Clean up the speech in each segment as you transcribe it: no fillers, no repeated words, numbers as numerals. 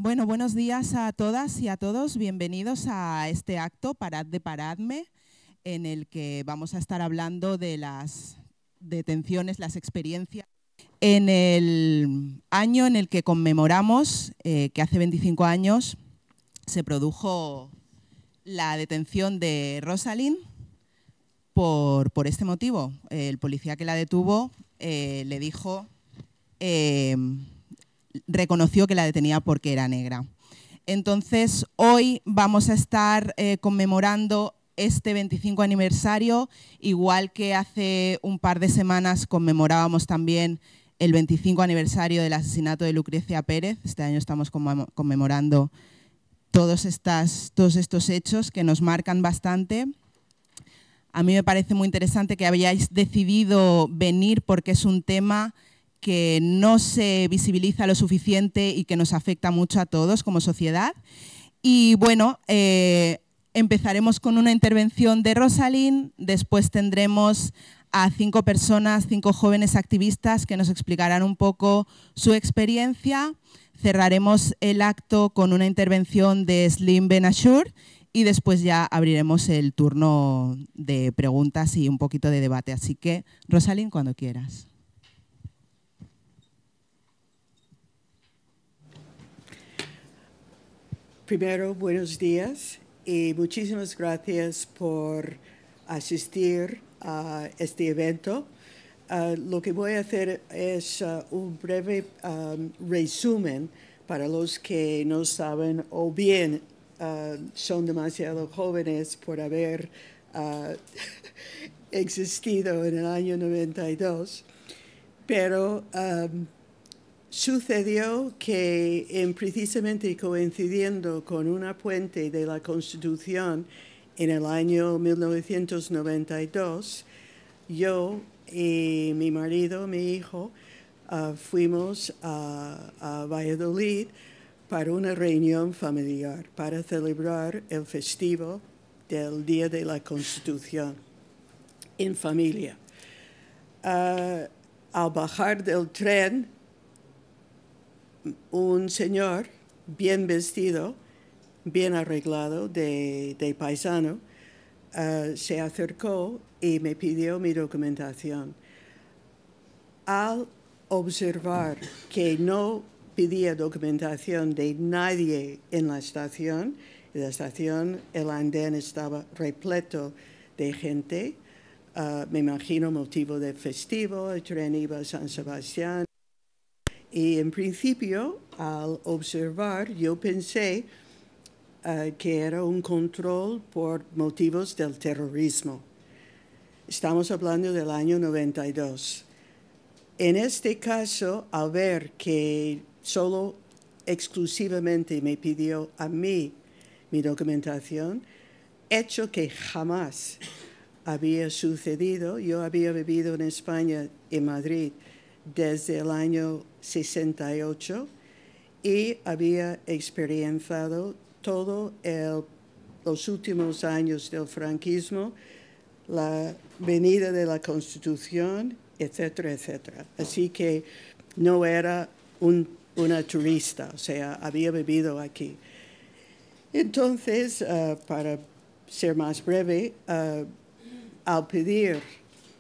Bueno, buenos días a todas y a todos. Bienvenidos a este acto Parad de Paradme, en el que vamos a estar hablando de las detenciones, las experiencias. En el año en el que conmemoramos, que hace 25 años, se produjo la detención de Rosalind por este motivo. El policía que la detuvo le dijo... reconoció que la detenía porque era negra. Entonces, hoy vamos a estar conmemorando este 25 aniversario, igual que hace un par de semanas conmemorábamos también el 25 aniversario del asesinato de Lucrecia Pérez. Este año estamos conmemorando todos estos hechos que nos marcan bastante. A mí me parece muy interesante que hayáis decidido venir porque es un tema que no se visibiliza lo suficiente y que nos afecta mucho a todos como sociedad. Y bueno, empezaremos con una intervención de Rosalind, después tendremos a 5 personas, 5 jóvenes activistas que nos explicarán un poco su experiencia. Cerraremos el acto con una intervención de Slim Ben-Ashur y después ya abriremos el turno de preguntas y un poquito de debate. Así que, Rosalind, cuando quieras. Primero, buenos días y muchísimas gracias por asistir a este evento. Lo que voy a hacer es un breve resumen para los que no saben o bien son demasiado jóvenes por haber existido en el año 92, pero sucedió que precisamente coincidiendo con una puente de la Constitución en el año 1992, yo y mi marido, mi hijo, fuimos a Valladolid para una reunión familiar, para celebrar el festivo del Día de la Constitución en familia. Al bajar del tren, un señor bien vestido, bien arreglado, de paisano, se acercó y me pidió mi documentación. Al observar que no pedía documentación de nadie en la estación, el andén estaba repleto de gente, me imagino motivo de festivo, el tren iba a San Sebastián. Y en principio, al observar, yo pensé que era un control por motivos del terrorismo. Estamos hablando del año 92. En este caso, al ver que solo exclusivamente me pidió a mí mi documentación, hecho que jamás había sucedido. Yo había vivido en España, en Madrid, desde el año 68 y había experienciado todos los últimos años del franquismo, la venida de la Constitución, etcétera, etcétera. Así que no era una turista, o sea, había vivido aquí. Entonces, para ser más breve, al pedir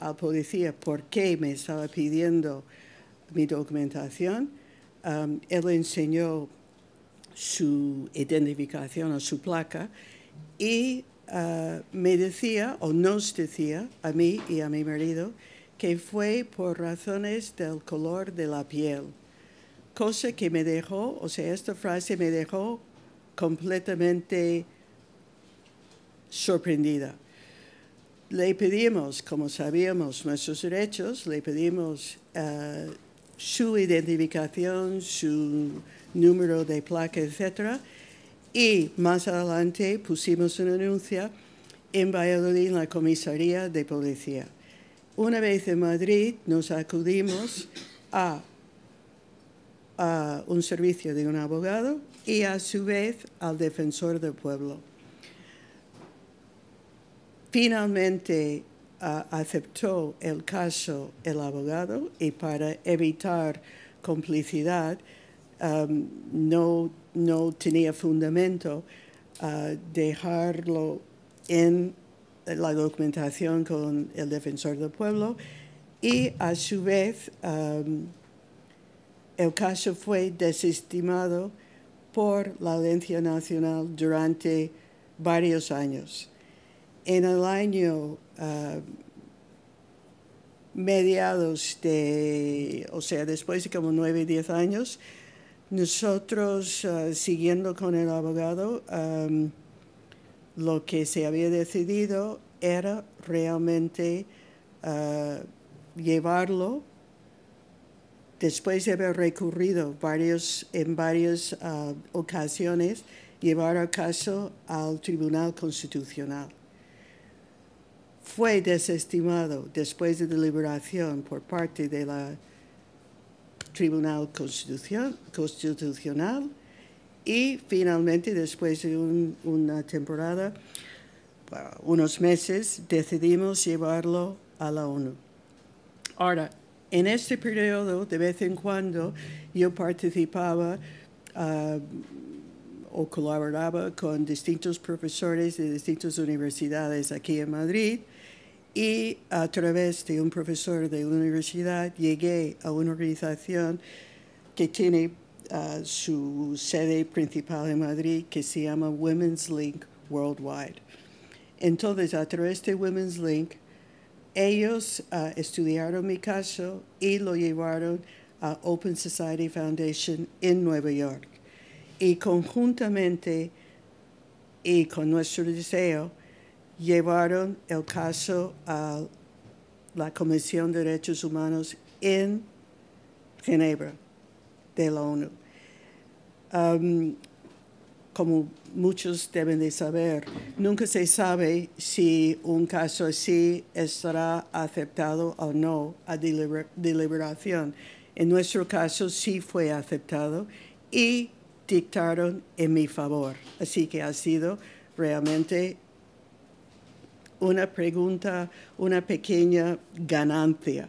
al policía por qué me estaba pidiendo mi documentación, él enseñó su identificación o su placa y me decía, o nos decía, a mí y a mi marido, que fue por razones del color de la piel. Cosa que me dejó, o sea, esta frase me dejó completamente sorprendida. Le pedimos, como sabíamos nuestros derechos, le pedimos su identificación, su número de placa, etc. Y más adelante pusimos una denuncia en Valladolid, en la comisaría de policía. Una vez en Madrid nos acudimos a un servicio de un abogado y a su vez al defensor del pueblo. Finalmente aceptó el caso el abogado y para evitar complicidad no tenía fundamento dejarlo en la documentación con el defensor del pueblo y a su vez el caso fue desestimado por la Audiencia Nacional durante varios años. En el año mediados de, o sea, después de como 9, 10 años, nosotros, siguiendo con el abogado, lo que se había decidido era realmente llevarlo, después de haber recurrido en varias ocasiones, llevar el caso al Tribunal Constitucional. Fue desestimado después de deliberación por parte de la Tribunal Constitucional y finalmente, después de una temporada, unos meses, decidimos llevarlo a la ONU. Ahora, en este periodo, de vez en cuando, yo participaba o colaboraba con distintos profesores de distintas universidades aquí en Madrid y a través de un profesor de una universidad llegué a una organización que tiene su sede principal en Madrid que se llama Women's Link Worldwide. Entonces, a través de Women's Link, ellos estudiaron mi caso y lo llevaron a Open Society Foundation en Nueva York. Y conjuntamente y con nuestro deseo, llevaron el caso a la Comisión de Derechos Humanos en Ginebra de la ONU. Como muchos deben de saber, nunca se sabe si un caso así estará aceptado o no a deliberación. En nuestro caso sí fue aceptado y dictaron en mi favor. Así que ha sido realmente una pequeña ganancia.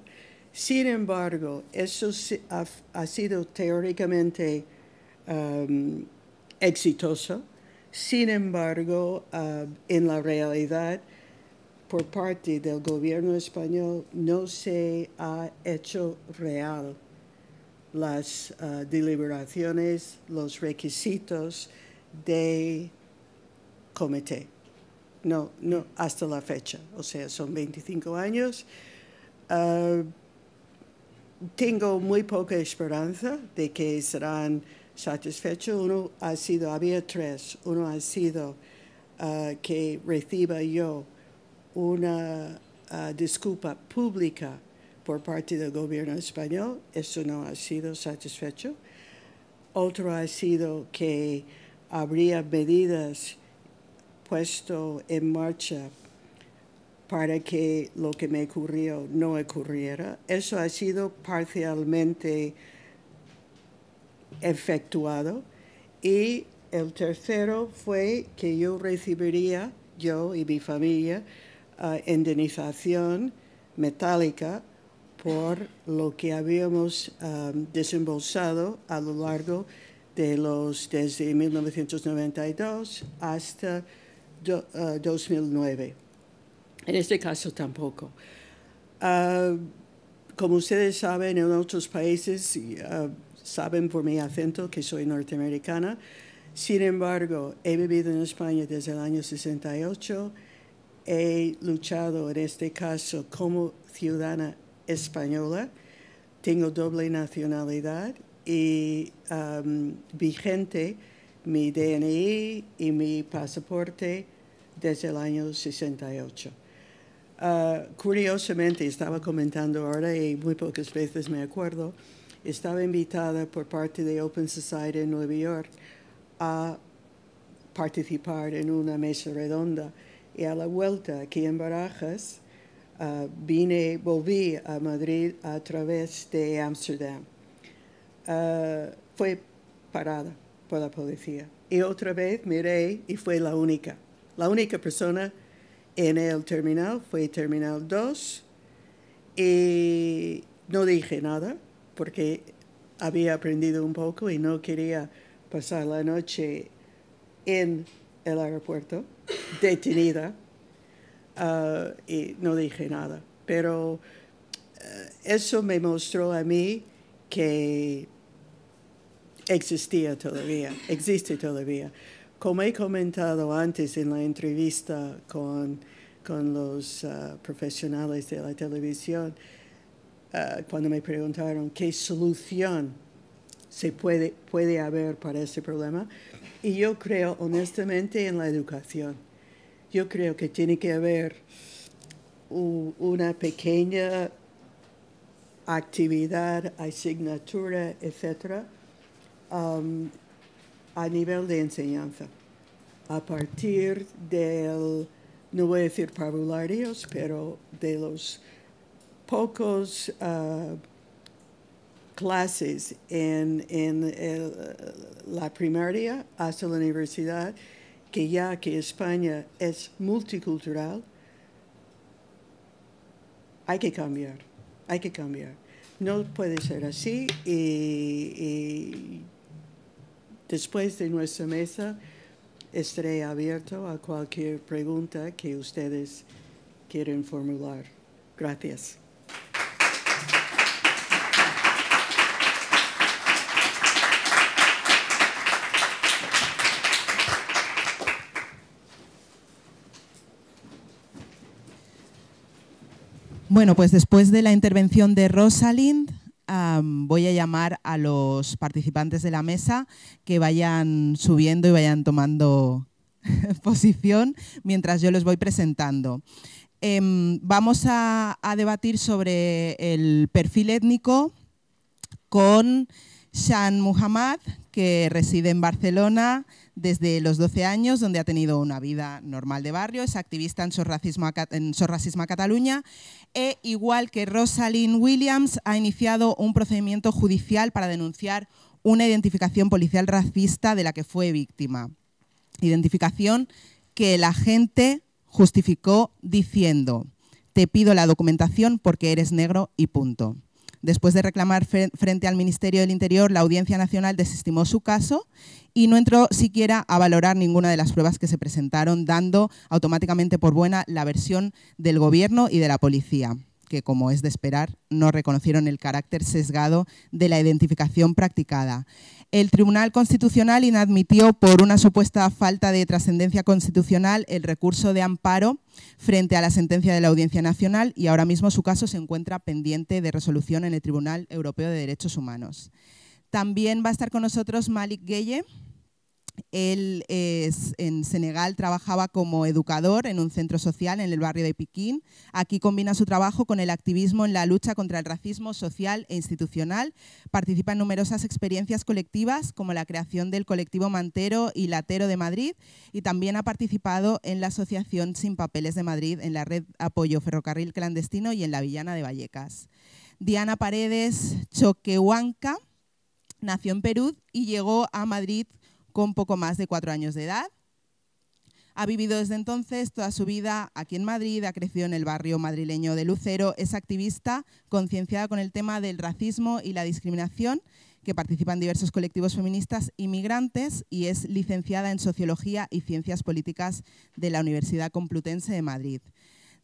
Sin embargo, eso ha sido teóricamente exitoso. Sin embargo, en la realidad, por parte del gobierno español, no se ha hecho real las deliberaciones, los requisitos de comité. No, hasta la fecha. O sea, son 25 años. Tengo muy poca esperanza de que serán satisfechos. Había tres. Uno ha sido que reciba yo una disculpa pública por parte del gobierno español. Eso no ha sido satisfecho. Otro ha sido que habría medidas puesto en marcha para que lo que me ocurrió no ocurriera. Eso ha sido parcialmente efectuado. Y el tercero fue que yo recibiría, yo y mi familia, indemnización metálica por lo que habíamos desembolsado a lo largo de desde 1992 hasta 2009. En este caso tampoco. Como ustedes saben, en otros países, saben por mi acento que soy norteamericana. Sin embargo, he vivido en España desde el año 68. He luchado en este caso como ciudadana española. Tengo doble nacionalidad y vigente mi DNI y mi pasaporte desde el año 68. Curiosamente, estaba comentando ahora y muy pocas veces me acuerdo, estaba invitada por parte de Open Society en Nueva York a participar en una mesa redonda y a la vuelta aquí en Barajas volví a Madrid a través de Ámsterdam. Fue parada por la policía y otra vez miré y fue la única persona en el terminal, fue Terminal 2 y no dije nada porque había aprendido un poco y no quería pasar la noche en el aeropuerto, detenida, y no dije nada. Pero eso me mostró a mí que existe todavía. Como he comentado antes en la entrevista con los profesionales de la televisión, cuando me preguntaron qué solución se puede haber para este problema, y yo creo honestamente en la educación. Yo creo que tiene que haber una pequeña actividad, asignatura, etcétera, a nivel de enseñanza, a partir del, no voy a decir parvularios, pero de los pocos clases en la primaria hasta la universidad, que ya que España es multicultural, hay que cambiar. No puede ser así y después de nuestra mesa estaré abierto a cualquier pregunta que ustedes quieran formular. Gracias. Bueno, pues después de la intervención de Rosalind, voy a llamar a los participantes de la mesa que vayan subiendo y vayan tomando posición mientras yo les voy presentando. Vamos a debatir sobre el perfil étnico con Shan Muhammad, que reside en Barcelona desde los 12 años, donde ha tenido una vida normal de barrio, es activista en Sos Racismo a Catalunya e, igual que Rosalind Williams, ha iniciado un procedimiento judicial para denunciar una identificación policial racista de la que fue víctima. Identificación que el agente justificó diciendo: te pido la documentación porque eres negro y punto. Después de reclamar frente al Ministerio del Interior, la Audiencia Nacional desestimó su caso y no entró siquiera a valorar ninguna de las pruebas que se presentaron, dando automáticamente por buena la versión del Gobierno y de la policía, que, como es de esperar, no reconocieron el carácter sesgado de la identificación practicada. El Tribunal Constitucional inadmitió por una supuesta falta de trascendencia constitucional el recurso de amparo frente a la sentencia de la Audiencia Nacional y ahora mismo su caso se encuentra pendiente de resolución en el Tribunal Europeo de Derechos Humanos. También va a estar con nosotros Malik Gueye. Él en Senegal trabajaba como educador en un centro social en el barrio de Piquín. Aquí combina su trabajo con el activismo en la lucha contra el racismo social e institucional. Participa en numerosas experiencias colectivas como la creación del colectivo Mantero y Latero de Madrid y también ha participado en la Asociación Sin Papeles de Madrid, en la Red Apoyo Ferrocarril Clandestino y en la Villana de Vallecas. Diana Paredes Choquehuanca nació en Perú y llegó a Madrid con poco más de 4 años de edad. Ha vivido desde entonces toda su vida aquí en Madrid, ha crecido en el barrio madrileño de Lucero, es activista concienciada con el tema del racismo y la discriminación, que participa en diversos colectivos feministas y migrantes y es licenciada en Sociología y Ciencias Políticas de la Universidad Complutense de Madrid.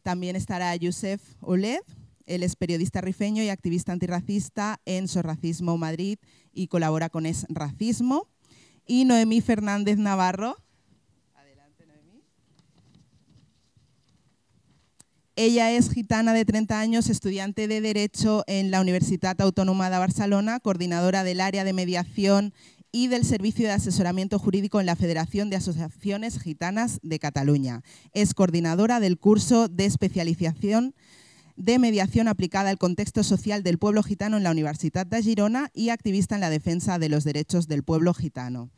También estará Youssef Ouled. Él es periodista rifeño y activista antirracista en Sos Racismo Madrid y colabora con Es Racismo. Y Noemí Fernández Navarro. Adelante, Noemí. Ella es gitana de 30 años, estudiante de Derecho en la Universitat Autónoma de Barcelona, coordinadora del área de mediación y del Servicio de Asesoramiento Jurídico en la Federación de Asociaciones Gitanas de Cataluña. Es coordinadora del curso de especialización de mediación aplicada al contexto social del pueblo gitano en la Universitat de Girona y activista en la defensa de los derechos del pueblo gitano.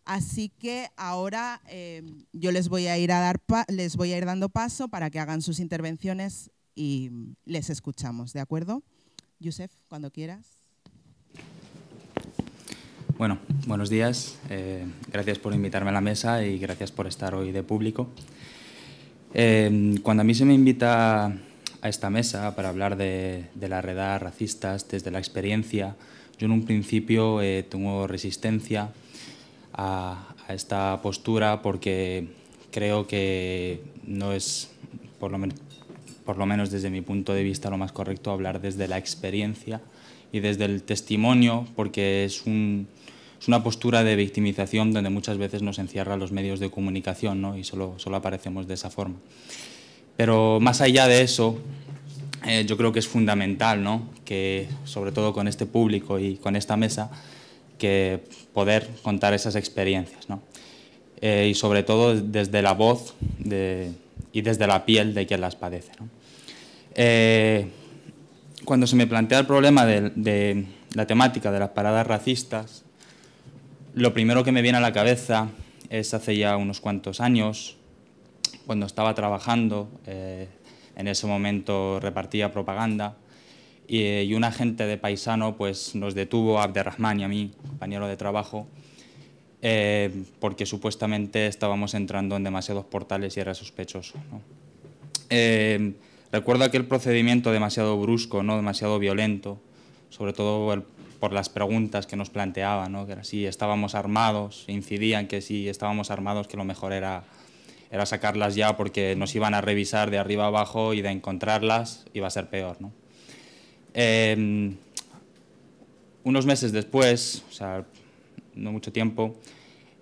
Así que ahora yo les voy a ir dando paso para que hagan sus intervenciones y les escuchamos, ¿de acuerdo? Youssef, cuando quieras. Bueno, buenos días. Gracias por invitarme a la mesa y gracias por estar hoy de público. Cuando a mí se me invita a esta mesa para hablar de las redadas racistas desde la experiencia, Yo en un principio tengo resistencia a esta postura porque creo que no es, por lo menos desde mi punto de vista, lo más correcto hablar desde la experiencia y desde el testimonio, porque es una postura de victimización donde muchas veces nos encierran los medios de comunicación, ¿no? Y solo aparecemos de esa forma. Pero más allá de eso, yo creo que es fundamental, ¿no? Que, sobre todo con este público y con esta mesa, que poder contar esas experiencias, ¿no? Y sobre todo desde la voz y desde la piel de quien las padece, ¿no? Cuando se me plantea el problema de la temática de las paradas racistas, lo primero que me viene a la cabeza es hace ya unos cuantos años, cuando estaba trabajando, en ese momento repartía propaganda, y un agente de Paisano pues, nos detuvo, a Abderrahman y a mí, compañero de trabajo, porque supuestamente estábamos entrando en demasiados portales y era sospechoso, ¿no? Recuerdo aquel procedimiento demasiado brusco, ¿no? Demasiado violento, sobre todo por las preguntas que nos planteaban, ¿no? Que era si estábamos armados, incidían que si estábamos armados, que lo mejor era sacarlas ya porque nos iban a revisar de arriba abajo y de encontrarlas iba a ser peor, ¿no? Unos meses después, o sea, no mucho tiempo,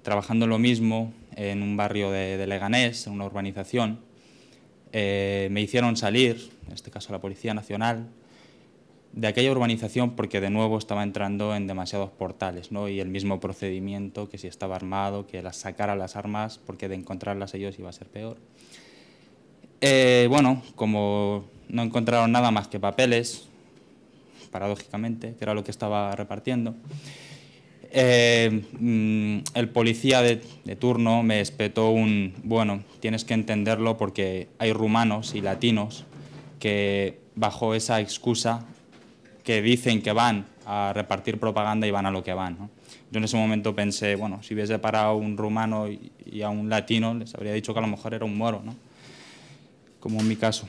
trabajando en lo mismo en un barrio de Leganés, en una urbanización, me hicieron salir, en este caso la Policía Nacional, de aquella urbanización porque de nuevo estaba entrando en demasiados portales, ¿no? Y el mismo procedimiento, que si estaba armado, que las sacara las armas porque de encontrarlas ellos iba a ser peor. Bueno, como no encontraron nada más que papeles, paradójicamente, que era lo que estaba repartiendo, el policía de turno me espetó bueno, tienes que entenderlo porque hay rumanos y latinos que bajo esa excusa que dicen que van a repartir propaganda y van a lo que van, ¿no? Yo en ese momento pensé, bueno, si hubiese parado a un rumano y a un latino, les habría dicho que a lo mejor era un moro, ¿no? Como en mi caso.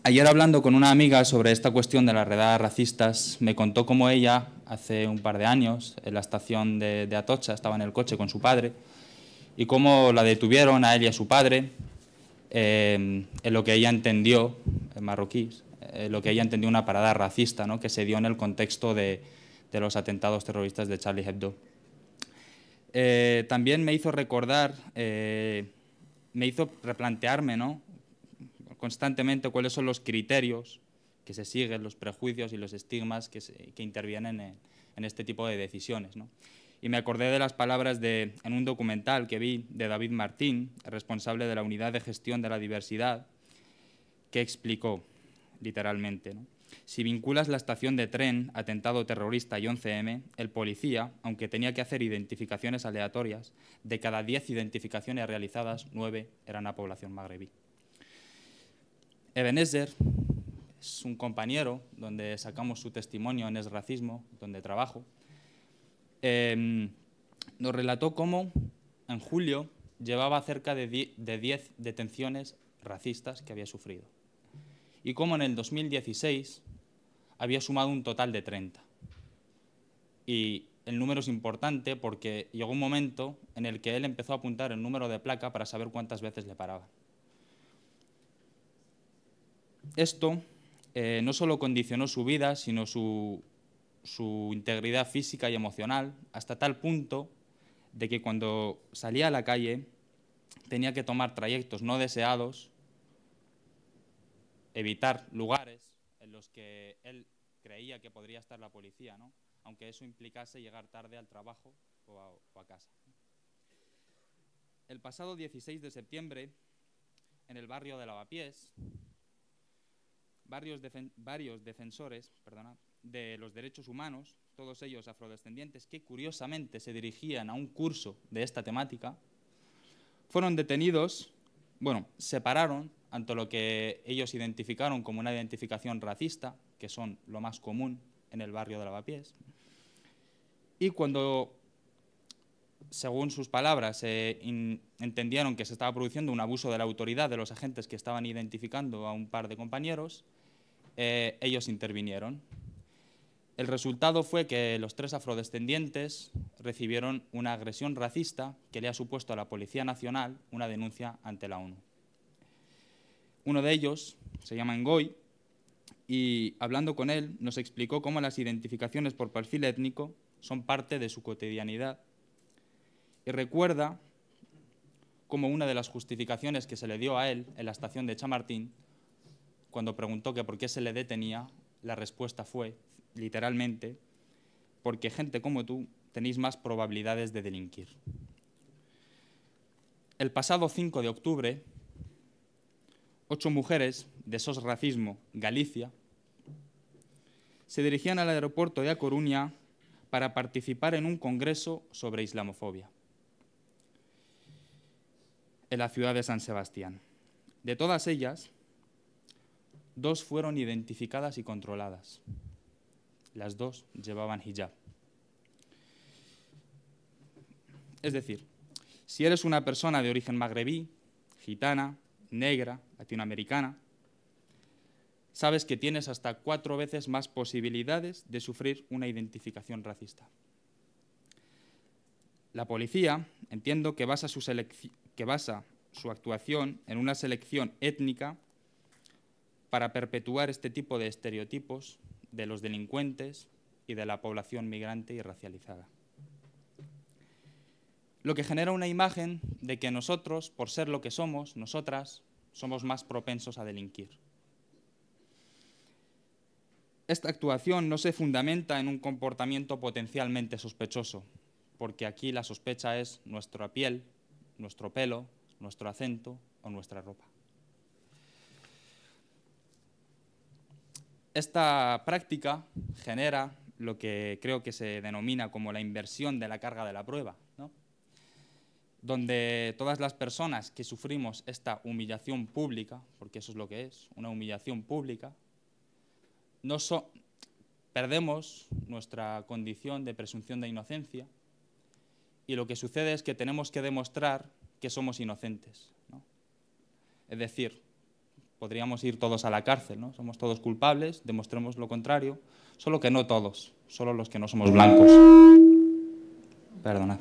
Ayer, hablando con una amiga sobre esta cuestión de las redadas racistas, me contó cómo ella, hace un par de años, en la estación de Atocha, estaba en el coche con su padre, y cómo la detuvieron a él y a su padre, en lo que ella entendió, en marroquíes, lo que ella entendió una parada racista, ¿no? Que se dio en el contexto de los atentados terroristas de Charlie Hebdo. También me hizo recordar, me hizo replantearme, ¿no? Constantemente cuáles son los criterios que se siguen, los prejuicios y los estigmas que intervienen en este tipo de decisiones, ¿no? Y me acordé de las palabras en un documental que vi de David Martín, responsable de la Unidad de Gestión de la Diversidad, que explicó literalmente, ¿no? Si vinculas la estación de tren, atentado terrorista y 11M, el policía, aunque tenía que hacer identificaciones aleatorias, de cada 10 identificaciones realizadas, 9 eran a población magrebí. Ebenezer es un compañero donde sacamos su testimonio en Es Racismo, donde trabajo. Nos relató cómo en julio llevaba cerca de 10 detenciones racistas que había sufrido y cómo en el 2016 había sumado un total de 30. Y el número es importante porque llegó un momento en el que él empezó a apuntar el número de placa para saber cuántas veces le paraban. Esto no solo condicionó su vida, sino su integridad física y emocional, hasta tal punto de que cuando salía a la calle tenía que tomar trayectos no deseados, evitar lugares en los que él creía que podría estar la policía, ¿no? Aunque eso implicase llegar tarde al trabajo o a casa. El pasado 16 de septiembre, en el barrio de Lavapiés, varios defensores de los derechos humanos, todos ellos afrodescendientes, que curiosamente se dirigían a un curso de esta temática, fueron detenidos, bueno, se pararon ante lo que ellos identificaron como una identificación racista, que son lo más común en el barrio de Lavapiés, y cuando, según sus palabras, entendieron que se estaba produciendo un abuso de la autoridad de los agentes que estaban identificando a un par de compañeros, ellos intervinieron. El resultado fue que los 3 afrodescendientes recibieron una agresión racista que le ha supuesto a la Policía Nacional una denuncia ante la ONU. Uno de ellos se llama Ngoy y, hablando con él, nos explicó cómo las identificaciones por perfil étnico son parte de su cotidianidad y recuerda cómo una de las justificaciones que se le dio a él en la estación de Chamartín, cuando preguntó que por qué se le detenía, la respuesta fue, literalmente, porque gente como tú tenéis más probabilidades de delinquir. El pasado 5 de octubre, 8 mujeres de SOS Racismo Galicia se dirigían al aeropuerto de A Coruña para participar en un congreso sobre islamofobia en la ciudad de San Sebastián. De todas ellas, 2 fueron identificadas y controladas. Las 2 llevaban hijab. Es decir, si eres una persona de origen magrebí, gitana, negra, latinoamericana, sabes que tienes hasta 4 veces más posibilidades de sufrir una identificación racista. La policía, entiendo que basa su actuación en una selección étnica para perpetuar este tipo de estereotipos de los delincuentes y de la población migrante y racializada. Lo que genera una imagen de que nosotros, por ser lo que somos, nosotras, somos más propensos a delinquir. Esta actuación no se fundamenta en un comportamiento potencialmente sospechoso, porque aquí la sospecha es nuestra piel, nuestro pelo, nuestro acento o nuestra ropa. Esta práctica genera lo que creo que se denomina como la inversión de la carga de la prueba, ¿no? Donde todas las personas que sufrimos esta humillación pública, porque eso es lo que es, una humillación pública, perdemos nuestra condición de presunción de inocencia y lo que sucede es que tenemos que demostrar que somos inocentes, ¿no? Es decir, podríamos ir todos a la cárcel, ¿no? Somos todos culpables, demostremos lo contrario, solo que no todos, solo los que no somos blancos. Perdonad.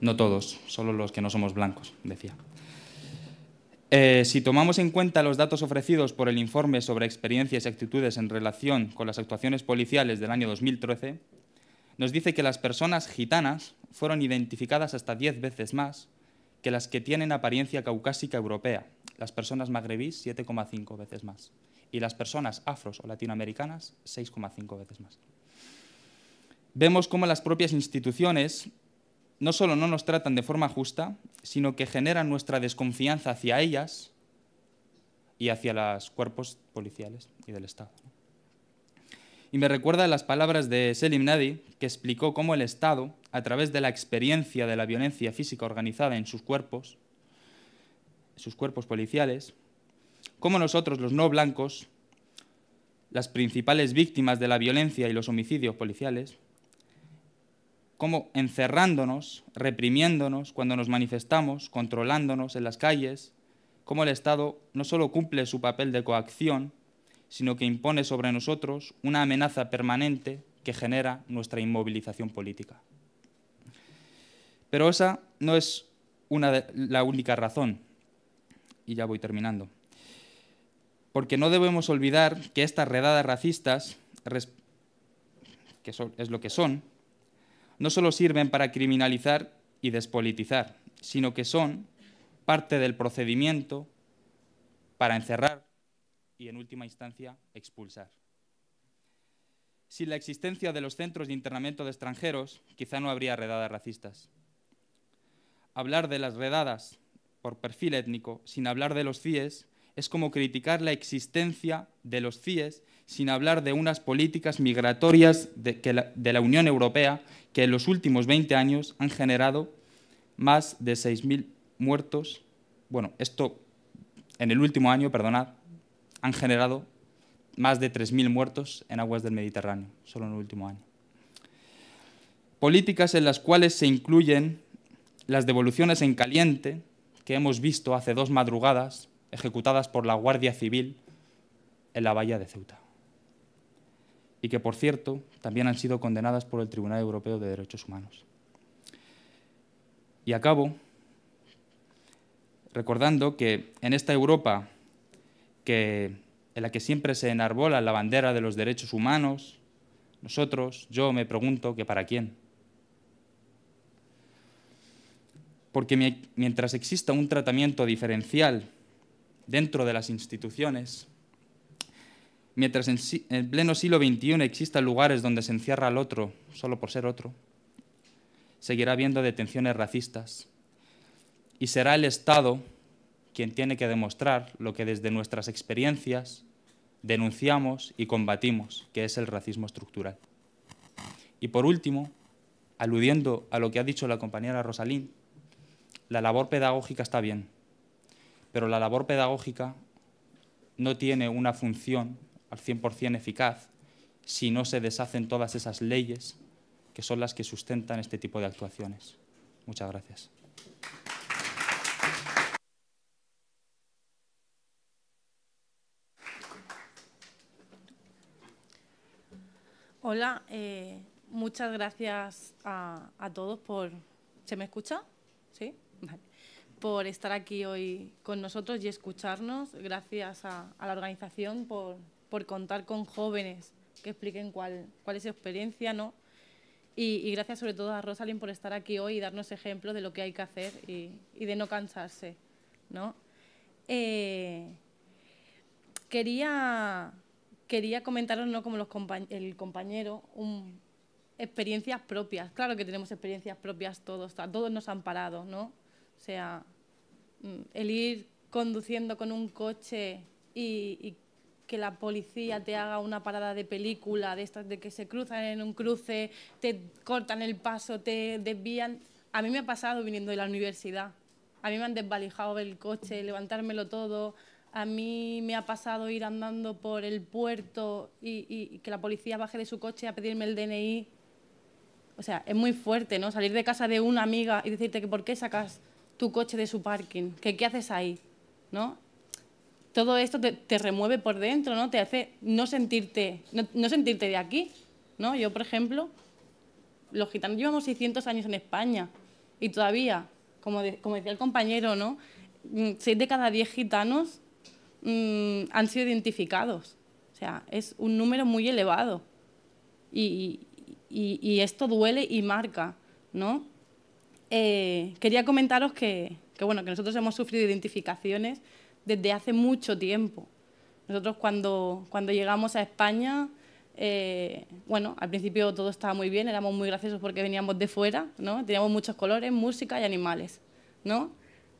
No todos, solo los que no somos blancos, decía. Si tomamos en cuenta los datos ofrecidos por el informe sobre experiencias y actitudes en relación con las actuaciones policiales del año 2013, nos dice que las personas gitanas fueron identificadas hasta 10 veces más que las que tienen apariencia caucásica europea, las personas magrebíes 7,5 veces más y las personas afros o latinoamericanas 6,5 veces más. Vemos cómo las propias instituciones no solo no nos tratan de forma justa, sino que generan nuestra desconfianza hacia ellas y hacia los cuerpos policiales y del Estado. Y me recuerda las palabras de Selim Nadi, que explicó cómo el Estado, a través de la experiencia de la violencia física organizada en sus cuerpos policiales, cómo nosotros, los no blancos, las principales víctimas de la violencia y los homicidios policiales, cómo encerrándonos, reprimiéndonos cuando nos manifestamos, controlándonos en las calles, cómo el Estado no solo cumple su papel de coacción, sino que impone sobre nosotros una amenaza permanente que genera nuestra inmovilización política. Pero esa no es la única razón, y ya voy terminando, porque no debemos olvidar que estas redadas racistas, es lo que son, no solo sirven para criminalizar y despolitizar, sino que son parte del procedimiento para encerrar y, en última instancia, expulsar. Sin la existencia de los centros de internamiento de extranjeros, quizá no habría redadas racistas. Hablar de las redadas por perfil étnico sin hablar de los CIES es como criticar la existencia de los CIES sin hablar de unas políticas migratorias de la Unión Europea que en los últimos 20 años han generado más de 6.000 muertos. Bueno, esto en el último año, perdonad, han generado más de 3.000 muertos en aguas del Mediterráneo, solo en el último año. Políticas en las cuales se incluyen las devoluciones en caliente que hemos visto hace 2 madrugadas ejecutadas por la Guardia Civil en la bahía de Ceuta. y que, por cierto, también han sido condenadas por el Tribunal Europeo de Derechos Humanos. Y acabo recordando que en esta Europa en la que siempre se enarbola la bandera de los derechos humanos, yo me pregunto que ¿para quién? Porque mientras exista un tratamiento diferencial dentro de las instituciones, mientras en pleno siglo XXI existan lugares donde se encierra al otro solo por ser otro, seguirá habiendo detenciones racistas y será el Estado quien tiene que demostrar lo que desde nuestras experiencias denunciamos y combatimos, que es el racismo estructural. Y por último, aludiendo a lo que ha dicho la compañera Rosalín, la labor pedagógica está bien, pero la labor pedagógica no tiene una función al 100% eficaz si no se deshacen todas esas leyes que son las que sustentan este tipo de actuaciones. Muchas gracias. Hola, muchas gracias a todos por... ¿Se me escucha? ¿Sí? Vale. Por estar aquí hoy con nosotros y escucharnos. Gracias a la organización por contar con jóvenes que expliquen cuál es su experiencia, ¿no? Y gracias sobre todo a Rosalind por estar aquí hoy y darnos ejemplos de lo que hay que hacer y de no cansarse, ¿no? Quería comentaros, ¿no?, como el compañero, experiencias propias. Claro que tenemos experiencias propias todos, a todos nos han parado, ¿no? O sea, el ir conduciendo con un coche y que la policía te haga una parada de película, de estas de que se cruzan en un cruce, te cortan el paso, te desvían. A mí me ha pasado viniendo de la universidad. A mí me han desvalijado el coche, levantármelo todo. A mí me ha pasado ir andando por el puerto y que la policía baje de su coche a pedirme el DNI. O sea, es muy fuerte, ¿no? Salir de casa de una amiga y decirte que por qué sacas tu coche de su parking, que qué haces ahí, ¿no? Todo esto te remueve por dentro, ¿no? Te hace no sentirte de aquí, ¿no? Yo, por ejemplo, los gitanos llevamos 600 años en España y todavía, como decía el compañero, ¿no?, 6 de cada 10 gitanos han sido identificados. O sea, es un número muy elevado. Y esto duele y marca, ¿no? Quería comentaros que nosotros hemos sufrido identificaciones desde hace mucho tiempo. Nosotros cuando llegamos a España, al principio todo estaba muy bien, éramos muy graciosos porque veníamos de fuera, ¿no? Teníamos muchos colores, música y animales, ¿no?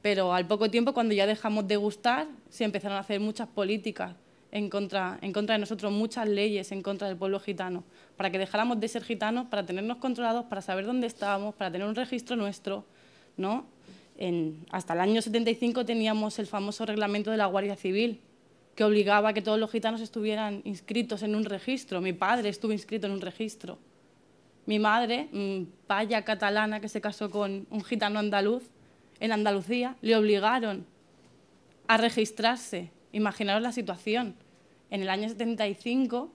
Pero al poco tiempo, cuando ya dejamos de gustar, se empezaron a hacer muchas políticas en contra de nosotros, muchas leyes en contra del pueblo gitano, para que dejáramos de ser gitanos, para tenernos controlados, para saber dónde estábamos, para tener un registro nuestro, ¿no? Hasta el año 75 teníamos el famoso reglamento de la Guardia Civil, que obligaba a que todos los gitanos estuvieran inscritos en un registro. Mi padre estuvo inscrito en un registro. Mi madre, paya catalana que se casó con un gitano andaluz, en Andalucía, le obligaron a registrarse. Imaginaros la situación. En el año 75,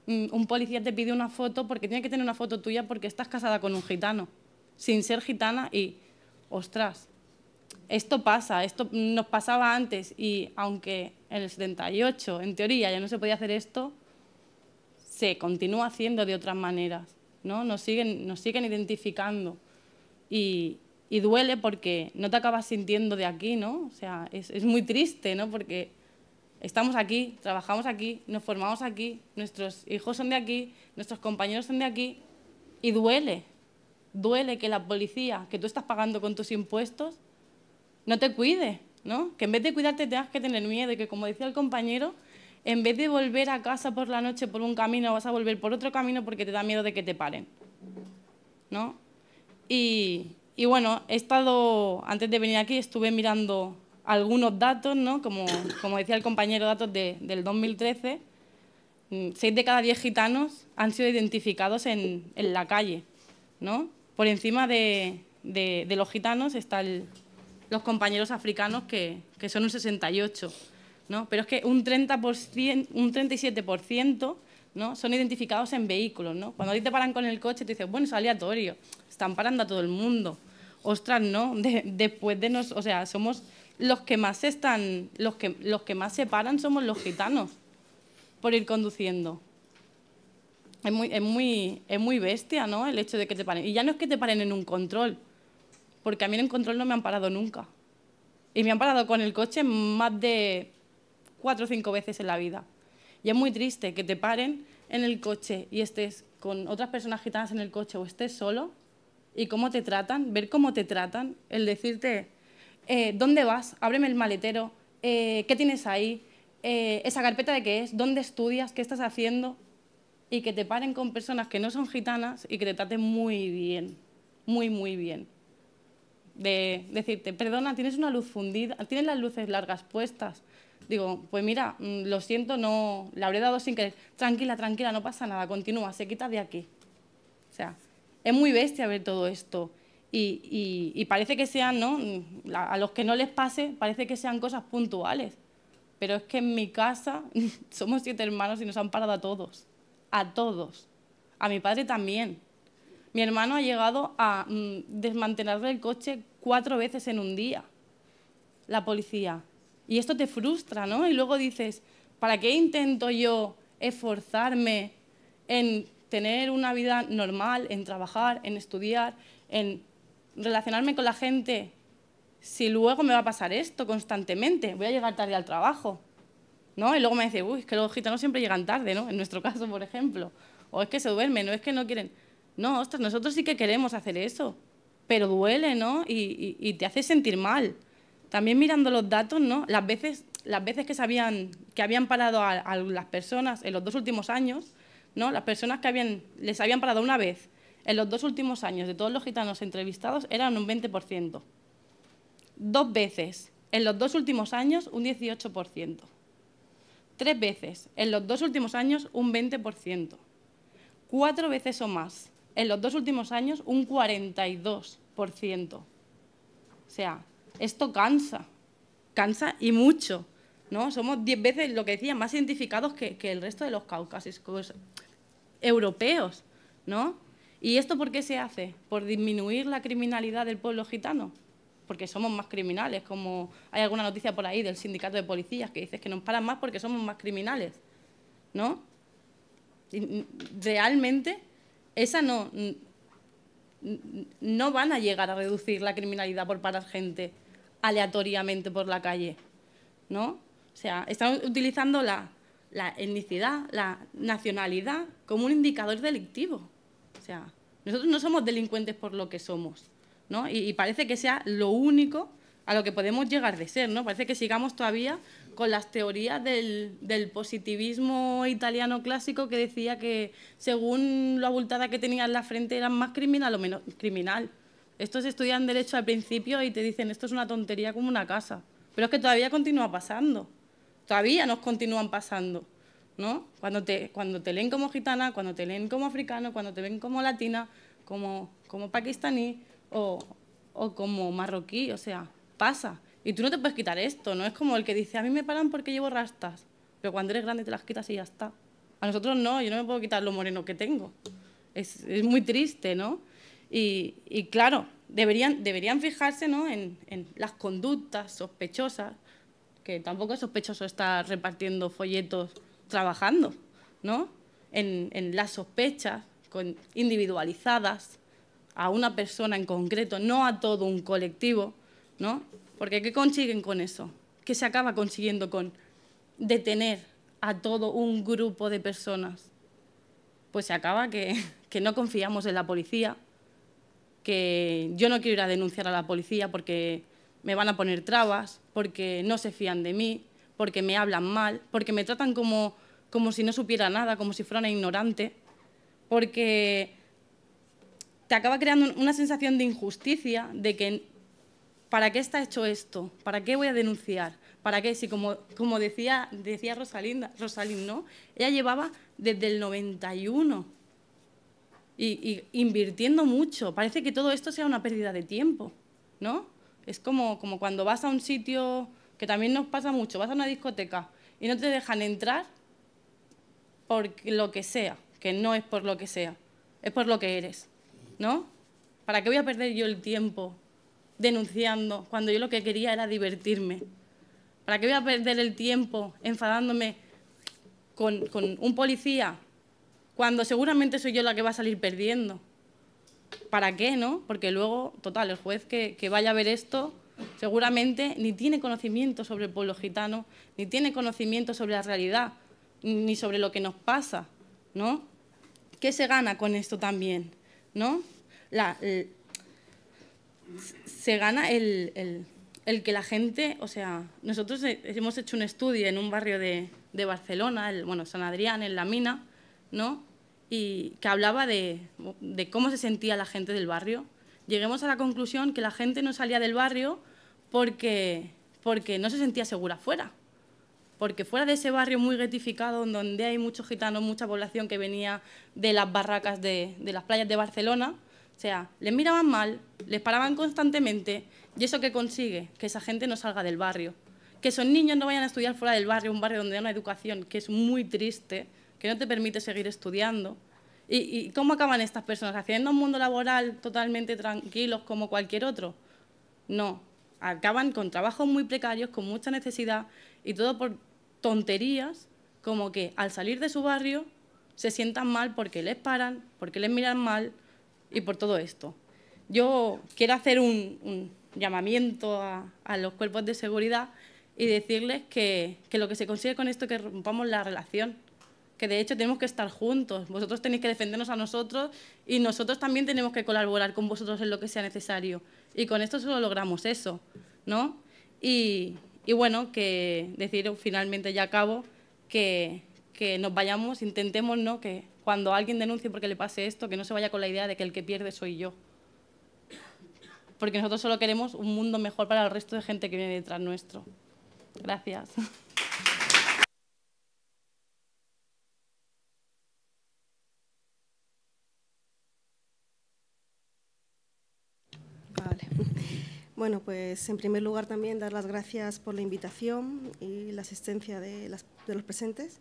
un policía te pide una foto porque tiene que tener una foto tuya porque estás casada con un gitano, sin ser gitana y, ostras, esto pasa, esto nos pasaba antes y aunque en el 78, en teoría, ya no se podía hacer esto, se continúa haciendo de otras maneras, ¿no? Nos siguen identificando y duele porque no te acabas sintiendo de aquí, ¿no? O sea, es muy triste, ¿no? Porque estamos aquí, trabajamos aquí, nos formamos aquí, nuestros hijos son de aquí, nuestros compañeros son de aquí y duele que la policía, que tú estás pagando con tus impuestos, no te cuide, ¿no? Que en vez de cuidarte tengas que tener miedo y que, como decía el compañero, en vez de volver a casa por la noche por un camino, vas a volver por otro camino porque te da miedo de que te paren, ¿no? Y bueno, antes de venir aquí, estuve mirando algunos datos, ¿no? Como decía el compañero, datos del 2013, 6 de cada 10 gitanos han sido identificados en la calle, ¿no? Por encima de los gitanos están los compañeros africanos, que son un 68%, ¿no? Pero es que un 37% ¿no? Son identificados en vehículos, ¿no? Cuando a ti te paran con el coche, te dices, bueno, es aleatorio, están parando a todo el mundo. Ostras, no, después de o sea, somos los que más los que más se paran somos los gitanos por ir conduciendo. Es muy bestia, ¿no? El hecho de que te paren. Y ya no es que te paren en un control, porque a mí en un control no me han parado nunca. Y me han parado con el coche más de 4 o 5 veces en la vida. Y es muy triste que te paren en el coche y estés con otras personas gitanas en el coche o estés solo y cómo te tratan, ver cómo te tratan, el decirte, ¿dónde vas? Ábreme el maletero, ¿qué tienes ahí? ¿Esa carpeta de qué es? ¿Dónde estudias? ¿Qué estás haciendo? Y que te paren con personas que no son gitanas y que te traten muy bien, muy, muy bien. De decirte, perdona, tienes una luz fundida, tienes las luces largas puestas. Digo, pues mira, lo siento, no, le habré dado sin querer. Tranquila, tranquila, no pasa nada, continúa, se quita de aquí. O sea, es muy bestia ver todo esto. Y parece que sean, ¿no? A los que no les pase, parece que sean cosas puntuales. Pero es que en mi casa somos 7 hermanos y nos han parado a todos. A todos. A mi padre también. Mi hermano ha llegado a desmantelarle el coche 4 veces en un día. La policía. Y esto te frustra, ¿no? Y luego dices, ¿para qué intento yo esforzarme en tener una vida normal, en trabajar, en estudiar, en relacionarme con la gente, si luego me va a pasar esto constantemente? Voy a llegar tarde al trabajo, ¿no? Y luego me dice, uy, es que los gitanos siempre llegan tarde, ¿no? En nuestro caso, por ejemplo. O es que se duermen, o es que no quieren. No, ostras, nosotros sí que queremos hacer eso, pero duele, ¿no? Y te hace sentir mal. También mirando los datos, ¿no? Las veces que habían parado a las personas en los 2 últimos años, ¿no? Las personas que les habían parado una vez en los 2 últimos años de todos los gitanos entrevistados eran un 20%. 2 veces en los 2 últimos años un 18%. 3 veces en los 2 últimos años un 20%. 4 veces o más en los 2 últimos años un 42%. O sea, esto cansa y mucho, ¿no? Somos 10 veces, lo que decía, más identificados que el resto de los caucásicos europeos, ¿no? ¿Y esto por qué se hace? ¿Por disminuir la criminalidad del pueblo gitano? Porque somos más criminales, como hay alguna noticia por ahí del sindicato de policías que dice que nos paran más porque somos más criminales, ¿no? Y realmente, esa no van a llegar a reducir la criminalidad por parar gente aleatoriamente por la calle, ¿no? O sea, están utilizando la etnicidad, la nacionalidad como un indicador delictivo. O sea, nosotros no somos delincuentes por lo que somos, ¿no? Y parece que sea lo único a lo que podemos llegar de ser, ¿no? Parece que sigamos todavía con las teorías del positivismo italiano clásico que decía que según lo abultada que tenía en la frente eran más criminal o menos criminal. Estos estudian Derecho al principio y te dicen esto es una tontería como una casa. Pero es que todavía continúa pasando. Todavía nos continúan pasando, ¿no? Cuando te leen como gitana, cuando te leen como africano, cuando te ven como latina, como pakistaní o como marroquí, o sea, pasa. Y tú no te puedes quitar esto, ¿no? Es como el que dice, a mí me paran porque llevo rastas, pero cuando eres grande te las quitas y ya está. A nosotros no, yo no me puedo quitar lo moreno que tengo. Es muy triste, ¿no? Y claro, deberían fijarse, ¿no? en las conductas sospechosas, que tampoco es sospechoso estar repartiendo folletos trabajando, ¿no? En las sospechas individualizadas a una persona en concreto, no a todo un colectivo, ¿no? Porque ¿qué consiguen con eso? ¿Qué se acaba consiguiendo con detener a todo un grupo de personas? Pues se acaba que no confiamos en la policía, que yo no quiero ir a denunciar a la policía porque me van a poner trabas, porque no se fían de mí, porque me hablan mal, porque me tratan como si no supiera nada, como si fuera una ignorante, porque te acaba creando una sensación de injusticia, de que ¿para qué está hecho esto? ¿Para qué voy a denunciar? ¿Para qué? Si como decía Rosalind, ¿no? Ella llevaba desde el 91 y invirtiendo mucho. Parece que todo esto sea una pérdida de tiempo, ¿no? Es como cuando vas a un sitio, que también nos pasa mucho, vas a una discoteca y no te dejan entrar por lo que sea, que no es por lo que sea, es por lo que eres, ¿no? ¿Para qué voy a perder yo el tiempo denunciando cuando yo lo que quería era divertirme? ¿Para qué voy a perder el tiempo enfadándome con un policía cuando seguramente soy yo la que va a salir perdiendo? ¿Para qué, no? Porque luego, total, el juez que vaya a ver esto seguramente ni tiene conocimiento sobre el pueblo gitano, ni tiene conocimiento sobre la realidad, ni sobre lo que nos pasa, ¿no? ¿Qué se gana con esto también, no? Se gana el que la gente, o sea, nosotros hemos hecho un estudio en un barrio de Barcelona, San Adrián, en La Mina, ¿no? Y que hablaba de cómo se sentía la gente del barrio. Lleguemos a la conclusión que la gente no salía del barrio porque no se sentía segura fuera. Porque fuera de ese barrio muy ghettificado, donde hay muchos gitanos, mucha población que venía de las barracas de las playas de Barcelona, o sea, les miraban mal, les paraban constantemente, y eso que consigue, que esa gente no salga del barrio. Que esos niños no vayan a estudiar fuera del barrio, un barrio donde hay una educación que es muy triste, que no te permite seguir estudiando. ¿Y cómo acaban estas personas? ¿Haciendo un mundo laboral totalmente tranquilos como cualquier otro? No, acaban con trabajos muy precarios, con mucha necesidad, y todo por tonterías como que al salir de su barrio se sientan mal porque les paran, porque les miran mal y por todo esto. Yo quiero hacer un llamamiento a los cuerpos de seguridad y decirles que lo que se consigue con esto es que rompamos la relación, que de hecho tenemos que estar juntos. Vosotros tenéis que defendernos a nosotros y nosotros también tenemos que colaborar con vosotros en lo que sea necesario. Y con esto solo logramos eso, ¿no? Y bueno, que decir finalmente ya acabo que nos vayamos, intentemos, ¿no?, que cuando alguien denuncie porque le pase esto, que no se vaya con la idea de que el que pierde soy yo. Porque nosotros solo queremos un mundo mejor para el resto de gente que viene detrás nuestro. Gracias. Vale. Bueno, pues en primer lugar también dar las gracias por la invitación y la asistencia de los presentes.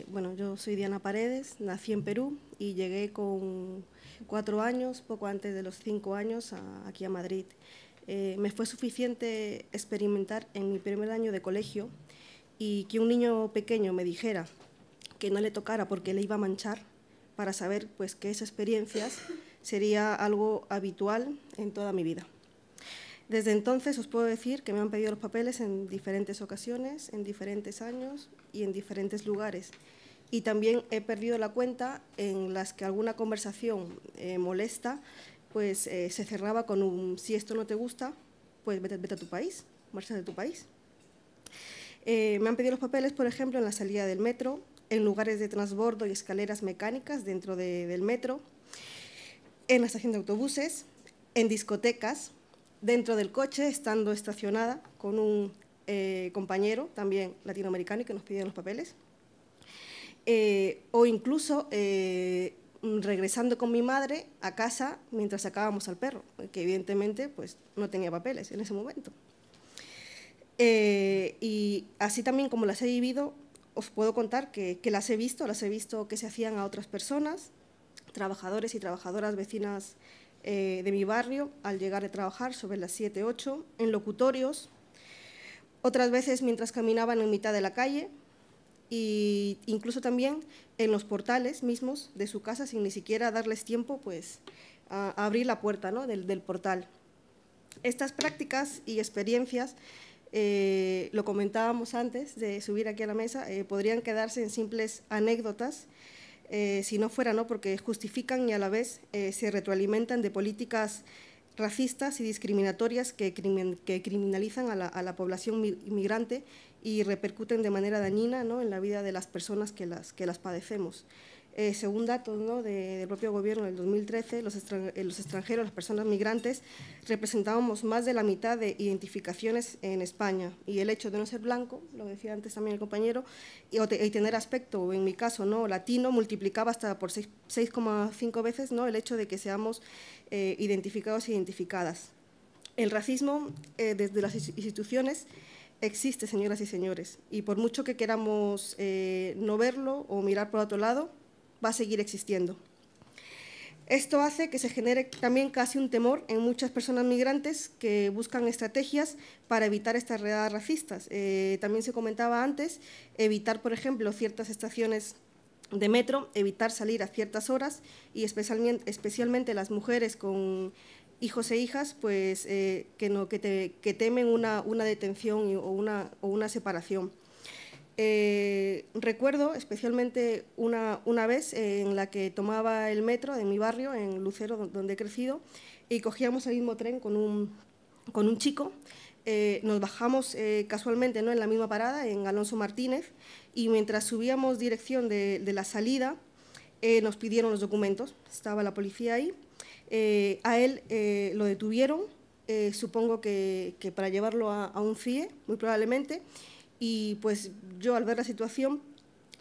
Bueno, yo soy Diana Paredes, nací en Perú y llegué con 4 años, poco antes de los 5 años, aquí a Madrid. Me fue suficiente experimentar en mi primer año de colegio y que un niño pequeño me dijera que no le tocara porque le iba a manchar, para saber pues, que esas experiencias sería algo habitual en toda mi vida. Desde entonces os puedo decir que me han pedido los papeles en diferentes ocasiones, en diferentes años y en diferentes lugares. Y también he perdido la cuenta en las que alguna conversación molesta pues, se cerraba con un si esto no te gusta, pues vete a tu país, marcha de tu país. Me han pedido los papeles, por ejemplo, en la salida del metro, en lugares de transbordo y escaleras mecánicas dentro del metro, en la estación de autobuses, en discotecas, dentro del coche, estando estacionada con un compañero, también latinoamericano, que nos pidieron los papeles, o incluso regresando con mi madre a casa mientras sacábamos al perro, que evidentemente pues, no tenía papeles en ese momento. Y así también como las he vivido, os puedo contar que las he visto que se hacían a otras personas, trabajadores y trabajadoras vecinas de mi barrio, al llegar de trabajar sobre las 7, 8, en locutorios, otras veces mientras caminaban en mitad de la calle, e incluso también en los portales mismos de su casa, sin ni siquiera darles tiempo pues, a abrir la puerta, ¿no?, del portal. Estas prácticas y experiencias, lo comentábamos antes de subir aquí a la mesa, podrían quedarse en simples anécdotas, si no fuera, ¿no?, porque justifican y a la vez se retroalimentan de políticas racistas y discriminatorias que criminalizan a la población inmigrante y repercuten de manera dañina, ¿no?, en la vida de las personas que las padecemos. Según datos, ¿no?, del propio gobierno del 2013, los extranjeros, las personas migrantes, representábamos más de la mitad de identificaciones en España. Y el hecho de no ser blanco, lo decía antes también el compañero, y tener aspecto, en mi caso, ¿no?, latino, multiplicaba hasta por 6,5 veces, ¿no?, el hecho de que seamos identificados e identificadas. El racismo desde las instituciones existe, señoras y señores, y por mucho que queramos no verlo o mirar por otro lado, va a seguir existiendo. Esto hace que se genere también casi un temor en muchas personas migrantes que buscan estrategias para evitar estas redadas racistas. También se comentaba antes, evitar, por ejemplo, ciertas estaciones de metro, evitar salir a ciertas horas y especialmente las mujeres con hijos e hijas, pues que temen una detención o una separación. Recuerdo especialmente una vez en la que tomaba el metro de mi barrio, en Lucero, donde he crecido, y cogíamos el mismo tren con un chico. Nos bajamos casualmente, ¿no?, en la misma parada, en Alonso Martínez, y mientras subíamos dirección de la salida, nos pidieron los documentos. Estaba la policía ahí. A él lo detuvieron, supongo que para llevarlo a un CIE, muy probablemente. Y pues yo, al ver la situación,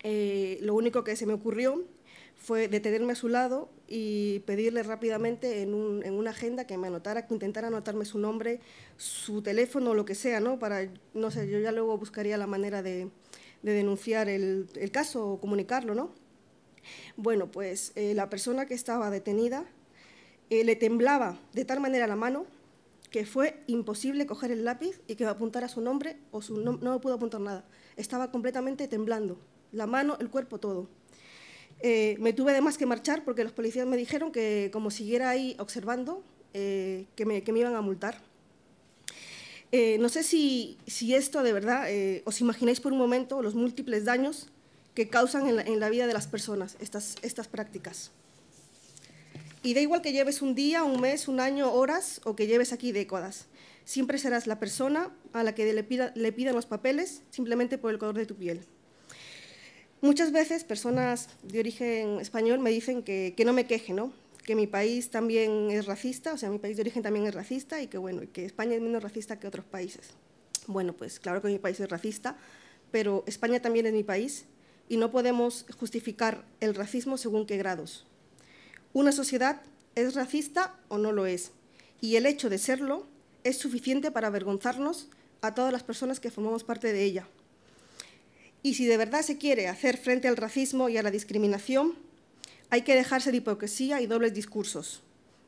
lo único que se me ocurrió fue detenerme a su lado y pedirle rápidamente en una agenda que me anotara, que intentara anotarme su nombre, su teléfono, lo que sea, ¿no? Para, no sé, yo ya luego buscaría la manera de denunciar el caso o comunicarlo, ¿no? Bueno, pues la persona que estaba detenida le temblaba de tal manera la mano que fue imposible coger el lápiz y que apuntara su nombre o no me pudo apuntar nada. Estaba completamente temblando, la mano, el cuerpo, todo. Me tuve además que marchar porque los policías me dijeron que como siguiera ahí observando, que me iban a multar. No sé si esto de verdad, os imagináis por un momento los múltiples daños que causan en la vida de las personas estas prácticas. Y da igual que lleves un día, un mes, un año, horas, o que lleves aquí décadas. Siempre serás la persona a la que le pidan los papeles simplemente por el color de tu piel. Muchas veces personas de origen español me dicen que no me queje, ¿no? Que mi país también es racista, o sea, mi país de origen también es racista y que, bueno, que España es menos racista que otros países. Bueno, pues claro que mi país es racista, pero España también es mi país y no podemos justificar el racismo según qué grados. Una sociedad es racista o no lo es, y el hecho de serlo es suficiente para avergonzarnos a todas las personas que formamos parte de ella. Y si de verdad se quiere hacer frente al racismo y a la discriminación, hay que dejarse de hipocresía y dobles discursos,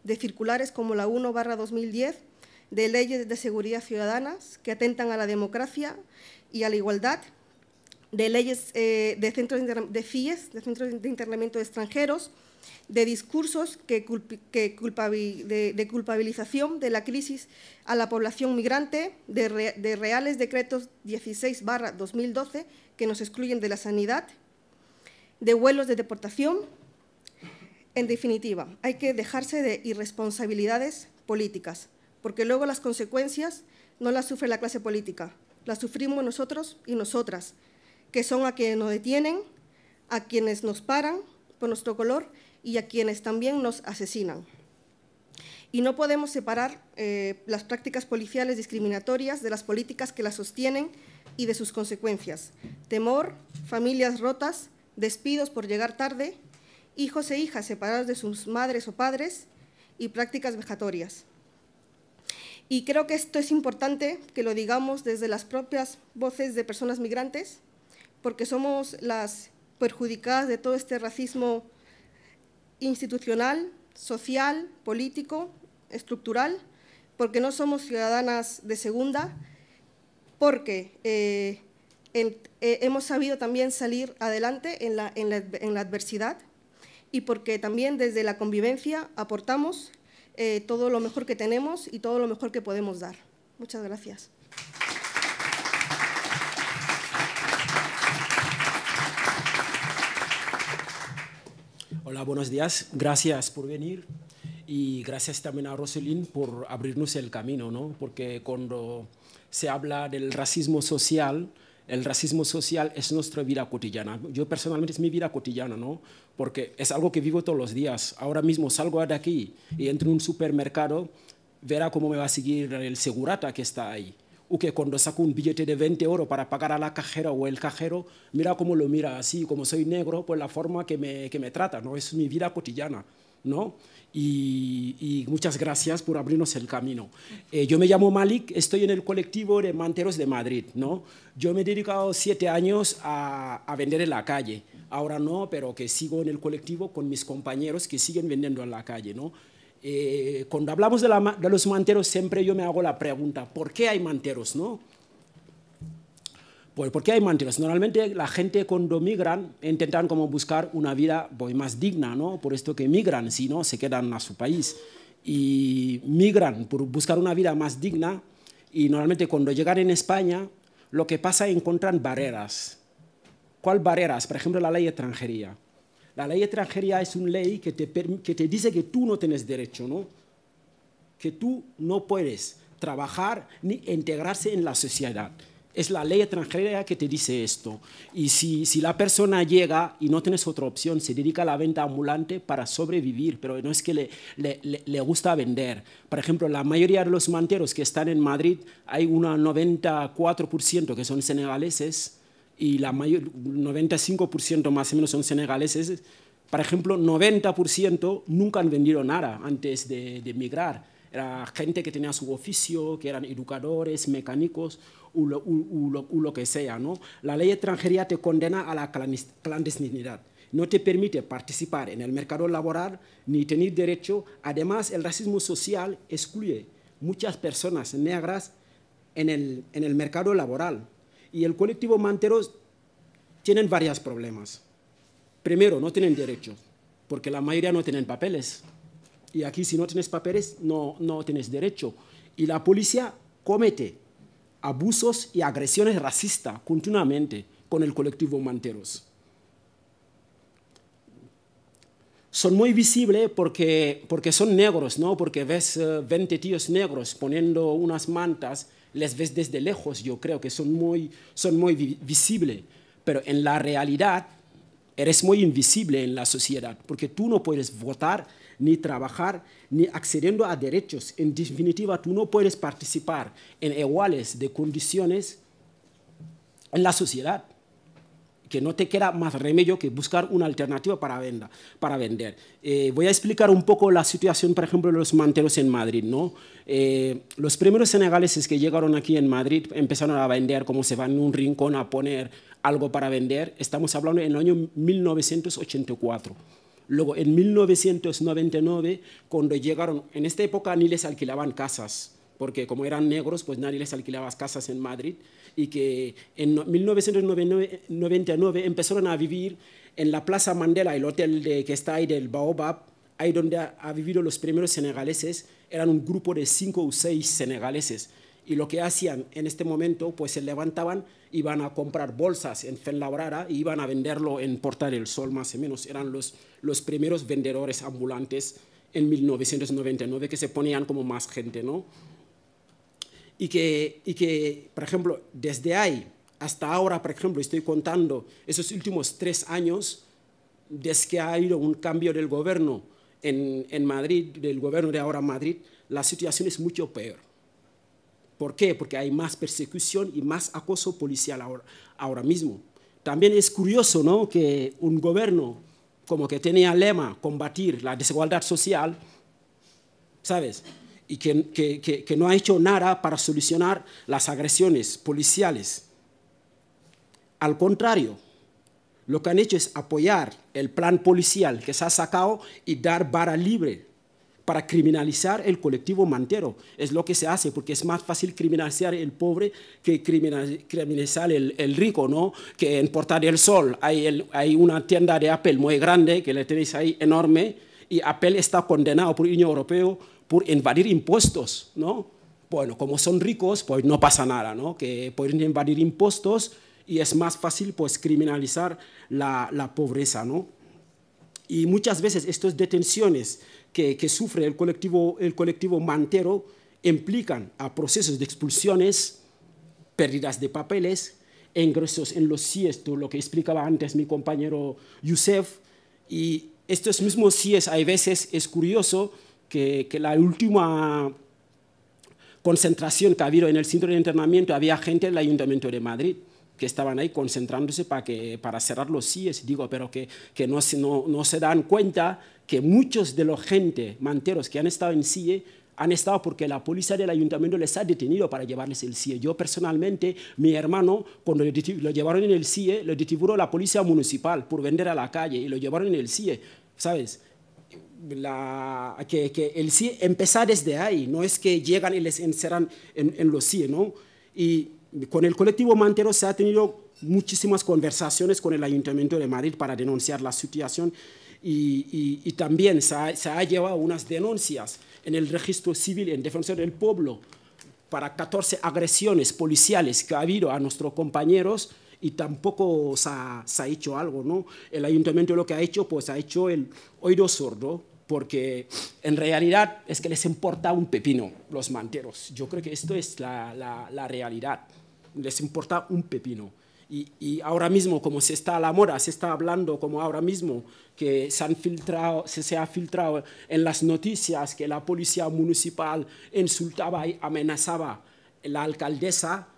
de circulares como la 1/2010, de leyes de seguridad ciudadanas que atentan a la democracia y a la igualdad, de leyes de centros de FIES, de centros de internamiento de extranjeros, de discursos de culpabilización de la crisis a la población migrante, de reales decretos 16/2012 que nos excluyen de la sanidad, de vuelos de deportación. En definitiva, hay que dejarse de irresponsabilidades políticas, porque luego las consecuencias no las sufre la clase política, las sufrimos nosotros y nosotras, que son a quienes nos detienen, a quienes nos paran por nuestro color y a quienes también nos asesinan. Y no podemos separar las prácticas policiales discriminatorias de las políticas que las sostienen y de sus consecuencias. Temor, familias rotas, despidos por llegar tarde, hijos e hijas separados de sus madres o padres y prácticas vejatorias. Y creo que esto es importante que lo digamos desde las propias voces de personas migrantes, porque somos las perjudicadas de todo este racismo institucional, social, político, estructural, porque no somos ciudadanas de segunda, porque hemos sabido también salir adelante en la adversidad y porque también desde la convivencia aportamos todo lo mejor que tenemos y todo lo mejor que podemos dar. Muchas gracias. Hola, buenos días. Gracias por venir y gracias también a Rosalind por abrirnos el camino, ¿no? Porque cuando se habla del racismo social, el racismo social es nuestra vida cotidiana. Yo personalmente es mi vida cotidiana, ¿no? Porque es algo que vivo todos los días. Ahora mismo salgo de aquí y entro en un supermercado, verá cómo me va a seguir el segurata que está ahí. O que cuando saco un billete de 20 euros para pagar a la cajera o el cajero, mira cómo lo mira así, como soy negro, pues la forma que me trata, ¿no? Es mi vida cotidiana. ¿no? Y muchas gracias por abrirnos el camino. Yo me llamo Malik, estoy en el colectivo de manteros de Madrid, ¿no? Yo me he dedicado 7 años a vender en la calle. Ahora no, pero que sigo en el colectivo con mis compañeros que siguen vendiendo en la calle, ¿no? Cuando hablamos de los manteros, siempre yo me hago la pregunta, ¿por qué hay manteros, no? Pues, ¿por qué hay manteros? Normalmente la gente cuando migran intentan como buscar una vida pues, más digna, ¿no? Por esto que migran, si no, se quedan a su país. Y migran por buscar una vida más digna y normalmente cuando llegan en España, lo que pasa es que encuentran barreras. ¿Cuál barreras? Por ejemplo, la ley de extranjería. La ley de extranjería es una ley que te dice que tú no tienes derecho, ¿no? Que tú no puedes trabajar ni integrarse en la sociedad. Es la ley extranjera que te dice esto. Y si la persona llega y no tienes otra opción, se dedica a la venta ambulante para sobrevivir, pero no es que le gusta vender. Por ejemplo, la mayoría de los manteros que están en Madrid, hay un 94% que son senegaleses y la 95% más o menos son senegaleses. Por ejemplo, 90% nunca han vendido nada antes de emigrar. Era gente que tenía su oficio, que eran educadores, mecánicos, o lo que sea, ¿no? La ley de extranjería te condena a la clandestinidad. No te permite participar en el mercado laboral ni tener derecho. Además, el racismo social excluye muchas personas negras en el mercado laboral. Y el colectivo manteros tienen varios problemas. Primero, no tienen derechos, porque la mayoría no tienen papeles. Y aquí si no tienes papeles, no tienes derecho. Y la policía comete abusos y agresiones racistas continuamente con el colectivo manteros. Son muy visibles porque son negros, ¿no? Porque ves 20 tíos negros poniendo unas mantas, les ves desde lejos, yo creo que son muy visibles. Pero en la realidad eres muy invisible en la sociedad, porque tú no puedes votar, ni trabajar, ni accediendo a derechos. En definitiva, tú no puedes participar en iguales de condiciones en la sociedad, que no te queda más remedio que buscar una alternativa para vender. Voy a explicar un poco la situación, por ejemplo, de los manteros en Madrid, ¿no? Los primeros senegaleses que llegaron aquí en Madrid empezaron a vender como se van en un rincón a poner algo para vender. Estamos hablando en el año 1984. Luego, en 1999, cuando llegaron, en esta época ni les alquilaban casas, porque como eran negros, pues nadie les alquilaba casas en Madrid, y que en 1999 empezaron a vivir en la Plaza Mandela, el hotel que está ahí del Baobab, ahí donde ha vivido los primeros senegaleses. Eran un grupo de 5 o 6 senegaleses. Y lo que hacían en este momento, pues se levantaban, iban a comprar bolsas en Fuenlabrada y iban a venderlo en Puerta del Sol, más o menos. Eran los primeros vendedores ambulantes en 1999 que se ponían como más gente, ¿no? Y que, por ejemplo, desde ahí hasta ahora, por ejemplo, estoy contando esos últimos 3 años, desde que ha habido un cambio del gobierno en Madrid, del gobierno de ahora Madrid, la situación es mucho peor. ¿Por qué? Porque hay más persecución y más acoso policial ahora mismo. También es curioso, ¿no?, que un gobierno como que tenía lema combatir la desigualdad social, ¿sabes?, y que no ha hecho nada para solucionar las agresiones policiales. Al contrario, lo que han hecho es apoyar el plan policial que se ha sacado y dar vara libre para criminalizar el colectivo mantero. Es lo que se hace, porque es más fácil criminalizar el pobre que criminalizar el rico, ¿no? Que en Puerta del Sol hay una tienda de Apple muy grande, que le tenéis ahí enorme, y Apple está condenado por la Unión Europea por invadir impuestos, ¿no? Bueno, como son ricos, pues no pasa nada, ¿no? Que pueden invadir impuestos y es más fácil, pues, criminalizar la pobreza, ¿no? Y muchas veces estas detenciones que sufre el colectivo mantero implican a procesos de expulsiones, pérdidas de papeles, ingresos en los CIES, lo que explicaba antes mi compañero Youssef. Y estos mismos CIES, hay veces, es curioso que la última concentración que ha habido en el centro de internamiento había gente del Ayuntamiento de Madrid, que estaban ahí concentrándose para cerrar los CIEs. Digo, pero que no se dan cuenta que muchos de los gente manteros que han estado en CIE han estado porque la policía del ayuntamiento les ha detenido para llevarles el CIE. Yo personalmente, mi hermano, cuando lo llevaron en el CIE, lo detuvo la policía municipal por vender a la calle y lo llevaron en el CIE, ¿sabes? Que el CIE empieza desde ahí, no es que llegan y les encerran en los CIE, ¿no? Y con el colectivo mantero se ha tenido muchísimas conversaciones con el Ayuntamiento de Madrid para denunciar la situación y también se ha llevado unas denuncias en el registro civil en defensa del pueblo para 14 agresiones policiales que ha habido a nuestros compañeros y tampoco se ha hecho algo, ¿no? El Ayuntamiento lo que ha hecho, pues ha hecho el oído sordo, porque en realidad es que les importa un pepino los manteros. Yo creo que esto es la realidad. Les importa un pepino. Y ahora mismo, como se está a la moda, se está hablando como ahora mismo, que se ha filtrado en las noticias que la policía municipal insultaba y amenazaba a la alcaldesa,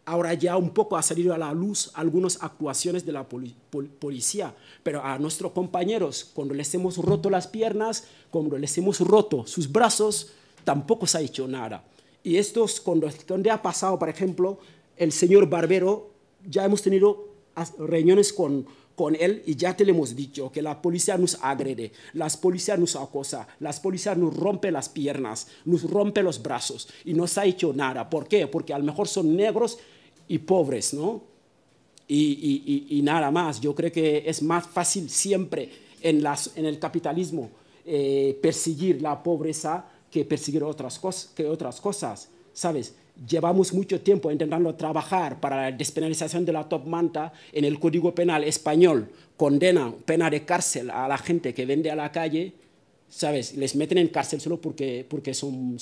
ahora ya un poco ha salido a la luz algunas actuaciones de la policía. Pero a nuestros compañeros, cuando les hemos roto las piernas, cuando les hemos roto sus brazos, tampoco se ha hecho nada. Y esto es donde ha pasado, por ejemplo, el señor Barbero. Ya hemos tenido reuniones con él y ya te le hemos dicho que la policía nos agrede, la policía nos acosa, la policía nos rompe las piernas, nos rompe los brazos y no se ha hecho nada. ¿Por qué? Porque a lo mejor son negros y pobres, ¿no? Y nada más. Yo creo que es más fácil siempre en el capitalismo perseguir la pobreza que perseguir otras cosas, ¿sabes? Llevamos mucho tiempo intentando trabajar para la despenalización de la top manta. En el Código Penal español condena pena de cárcel a la gente que vende a la calle, ¿sabes? Les meten en cárcel solo porque son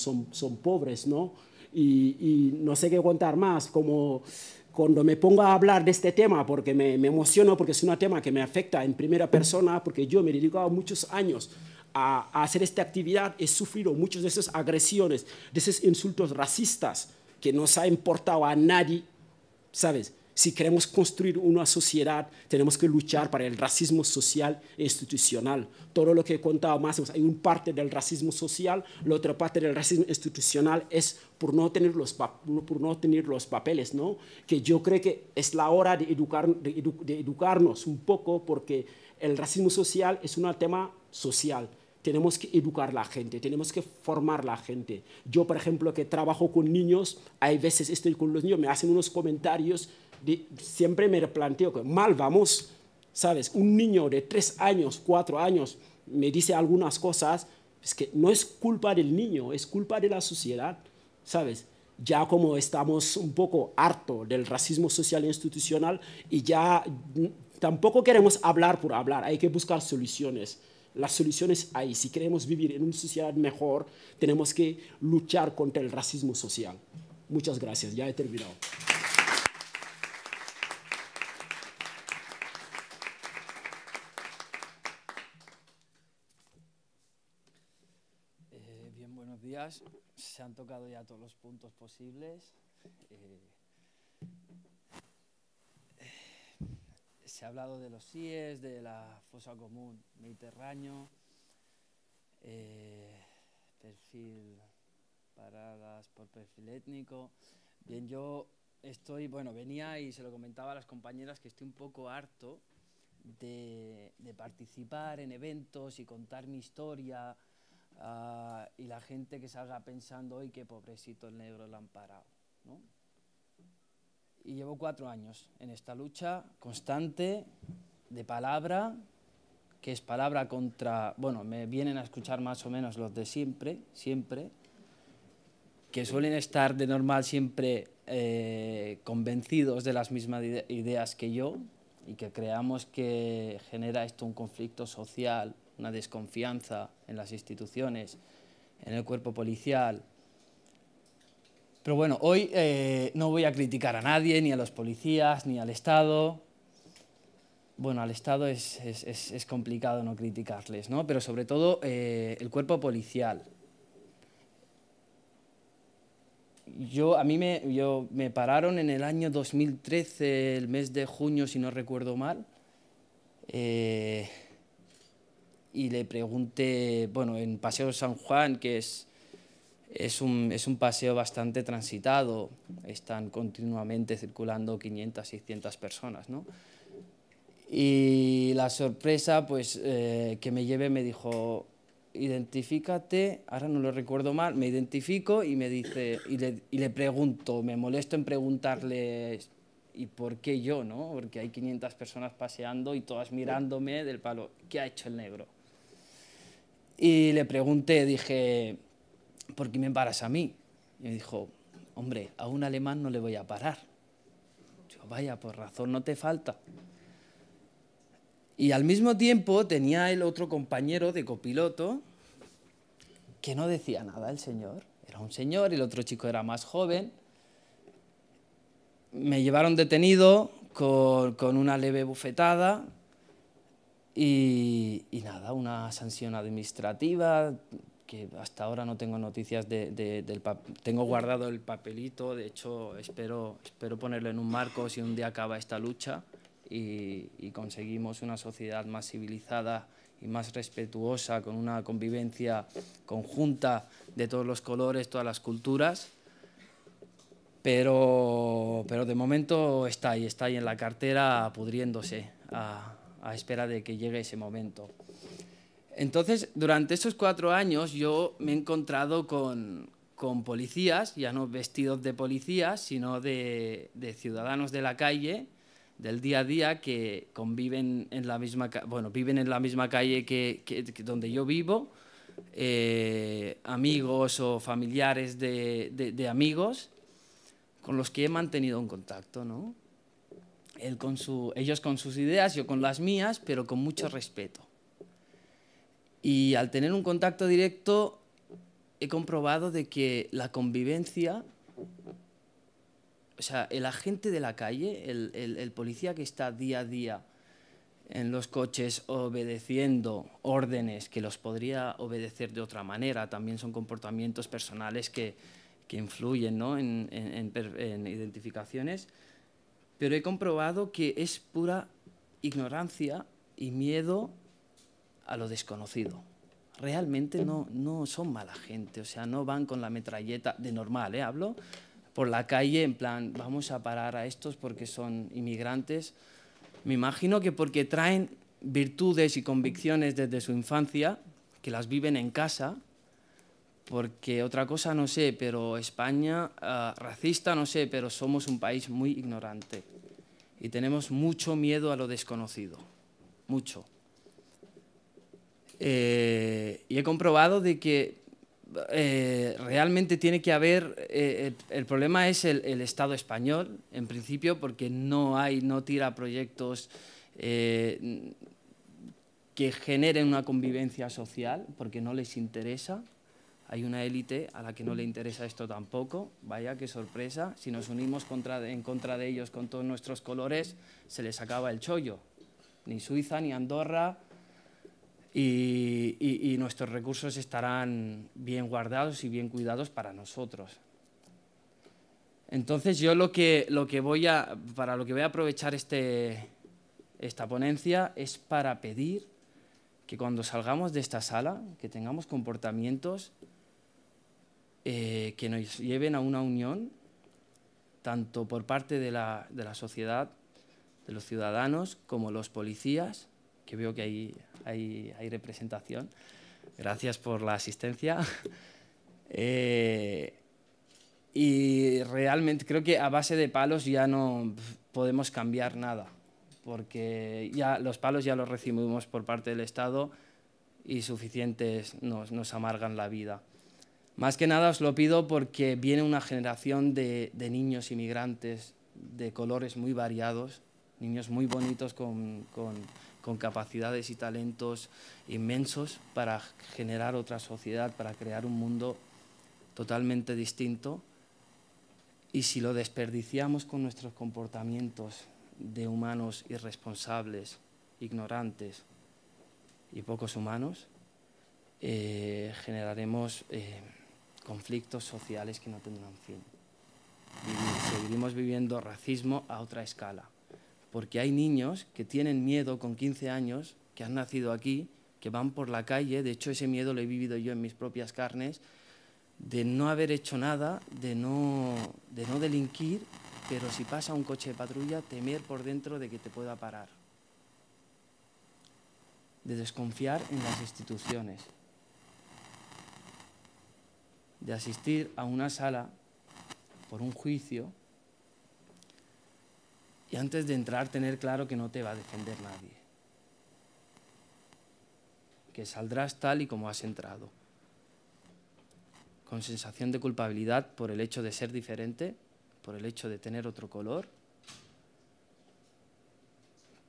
pobres, ¿no? Y no sé qué contar más, como cuando me pongo a hablar de este tema, porque me emociono, porque es un tema que me afecta en primera persona, porque yo me he dedicado muchos años a hacer esta actividad, he sufrido muchas de esas agresiones, de esos insultos racistas que no se ha importado a nadie, ¿sabes? Si queremos construir una sociedad, tenemos que luchar para el racismo social e institucional. Todo lo que he contado más, hay una parte del racismo social, la otra parte del racismo institucional es por no tener los papeles, ¿no? Que yo creo que es la hora de educarnos un poco, porque el racismo social es un tema social. Tenemos que educar a la gente, tenemos que formar a la gente. Yo, por ejemplo, que trabajo con niños, hay veces estoy con los niños, me hacen unos comentarios, siempre me planteo que mal vamos, ¿sabes? Un niño de 3 años, 4 años, me dice algunas cosas, es que no es culpa del niño, es culpa de la sociedad, ¿sabes? Ya como estamos un poco hartos del racismo social e institucional y ya tampoco queremos hablar por hablar, hay que buscar soluciones. Las soluciones hay. Si queremos vivir en una sociedad mejor, tenemos que luchar contra el racismo social. Muchas gracias. Ya he terminado. Bien, buenos días. Se han tocado ya todos los puntos posibles. Se ha hablado de los CIEs, de la fosa común Mediterráneo, perfil, paradas por perfil étnico. Bien, yo venía y se lo comentaba a las compañeras que estoy un poco harto de participar en eventos y contar mi historia y la gente que salga pensando, hoy qué pobrecito el negro lo han parado, ¿no? Y llevo 4 años en esta lucha constante de palabra, que es palabra contra, me vienen a escuchar más o menos los de siempre, que suelen estar de normal siempre convencidos de las mismas ideas que yo y que creamos que genera esto un conflicto social, una desconfianza en las instituciones, en el cuerpo policial. Pero bueno, hoy no voy a criticar a nadie, ni a los policías, ni al Estado. Bueno, al Estado es complicado no criticarles, ¿no? Pero sobre todo el cuerpo policial. a mí me pararon en el año 2013, el mes de junio, si no recuerdo mal, y le pregunté, bueno, en Paseo San Juan, que es un paseo bastante transitado, están continuamente circulando 500, 600 personas, ¿no? Y la sorpresa, pues, que me llevé, me dijo, identifícate, ahora no lo recuerdo mal, me identifico y me dice, y le pregunto, me molesto en preguntarle, ¿y por qué yo, no? Porque hay 500 personas paseando y todas mirándome del palo, ¿qué ha hecho el negro? Y le pregunté, dije, ¿por qué me paras a mí? Y me dijo, hombre, a un alemán no le voy a parar. Yo, vaya, pues razón no te falta. Y al mismo tiempo tenía el otro compañero de copiloto que no decía nada, el señor. Era un señor y el otro chico era más joven. Me llevaron detenido con una leve bufetada y nada, una sanción administrativa que hasta ahora no tengo noticias tengo guardado el papelito, de hecho espero ponerlo en un marco si un día acaba esta lucha y conseguimos una sociedad más civilizada y más respetuosa, con una convivencia conjunta de todos los colores, todas las culturas, pero de momento está ahí en la cartera pudriéndose a espera de que llegue ese momento. Entonces, durante esos 4 años yo me he encontrado con policías, ya no vestidos de policías, sino de ciudadanos de la calle, del día a día, que conviven en la misma, viven en la misma calle que donde yo vivo, amigos o familiares de amigos con los que he mantenido un contacto, ¿no? Ellos con sus ideas, yo con las mías, pero con mucho respeto. Y al tener un contacto directo he comprobado de que la convivencia, o sea, el agente de la calle, el policía que está día a día en los coches obedeciendo órdenes que los podría obedecer de otra manera, también son comportamientos personales que influyen, ¿no? en identificaciones, pero he comprobado que es pura ignorancia y miedo a lo desconocido. Realmente no son mala gente, o sea, no van con la metralleta, de normal, hablo, por la calle en plan, vamos a parar a estos porque son inmigrantes. Me imagino que porque traen virtudes y convicciones desde su infancia, que las viven en casa, porque otra cosa no sé, pero España, racista no sé, pero somos un país muy ignorante y tenemos mucho miedo a lo desconocido, mucho. Y he comprobado de que realmente tiene que haber, el problema es el Estado español, en principio, porque no tira proyectos que generen una convivencia social, porque no les interesa. Hay una élite a la que no le interesa esto tampoco. Vaya, qué sorpresa. Si nos unimos en contra de ellos con todos nuestros colores, se les acaba el chollo. Ni Suiza, ni Andorra, y nuestros recursos estarán bien guardados y bien cuidados para nosotros. Entonces yo para lo que voy a aprovechar esta ponencia es para pedir que cuando salgamos de esta sala, que tengamos comportamientos que nos lleven a una unión, tanto por parte de la sociedad, de los ciudadanos, como los policías, que veo que hay representación. Gracias por la asistencia. Y realmente creo que a base de palos ya no podemos cambiar nada, porque ya los palos ya los recibimos por parte del Estado y suficientes nos amargan la vida. Más que nada os lo pido porque viene una generación de niños inmigrantes de colores muy variados, niños muy bonitos con capacidades y talentos inmensos para generar otra sociedad, para crear un mundo totalmente distinto. Y si lo desperdiciamos con nuestros comportamientos de humanos irresponsables, ignorantes y pocos humanos, generaremos conflictos sociales que no tendrán fin. Seguiremos viviendo racismo a otra escala, porque hay niños que tienen miedo con 15 años, que han nacido aquí, que van por la calle, de hecho ese miedo lo he vivido yo en mis propias carnes, de no haber hecho nada, de no delinquir, pero si pasa un coche de patrulla, temer por dentro de que te pueda parar. De desconfiar en las instituciones. De asistir a una sala por un juicio y antes de entrar tener claro que no te va a defender nadie. Que saldrás tal y como has entrado. Con sensación de culpabilidad por el hecho de ser diferente, por el hecho de tener otro color.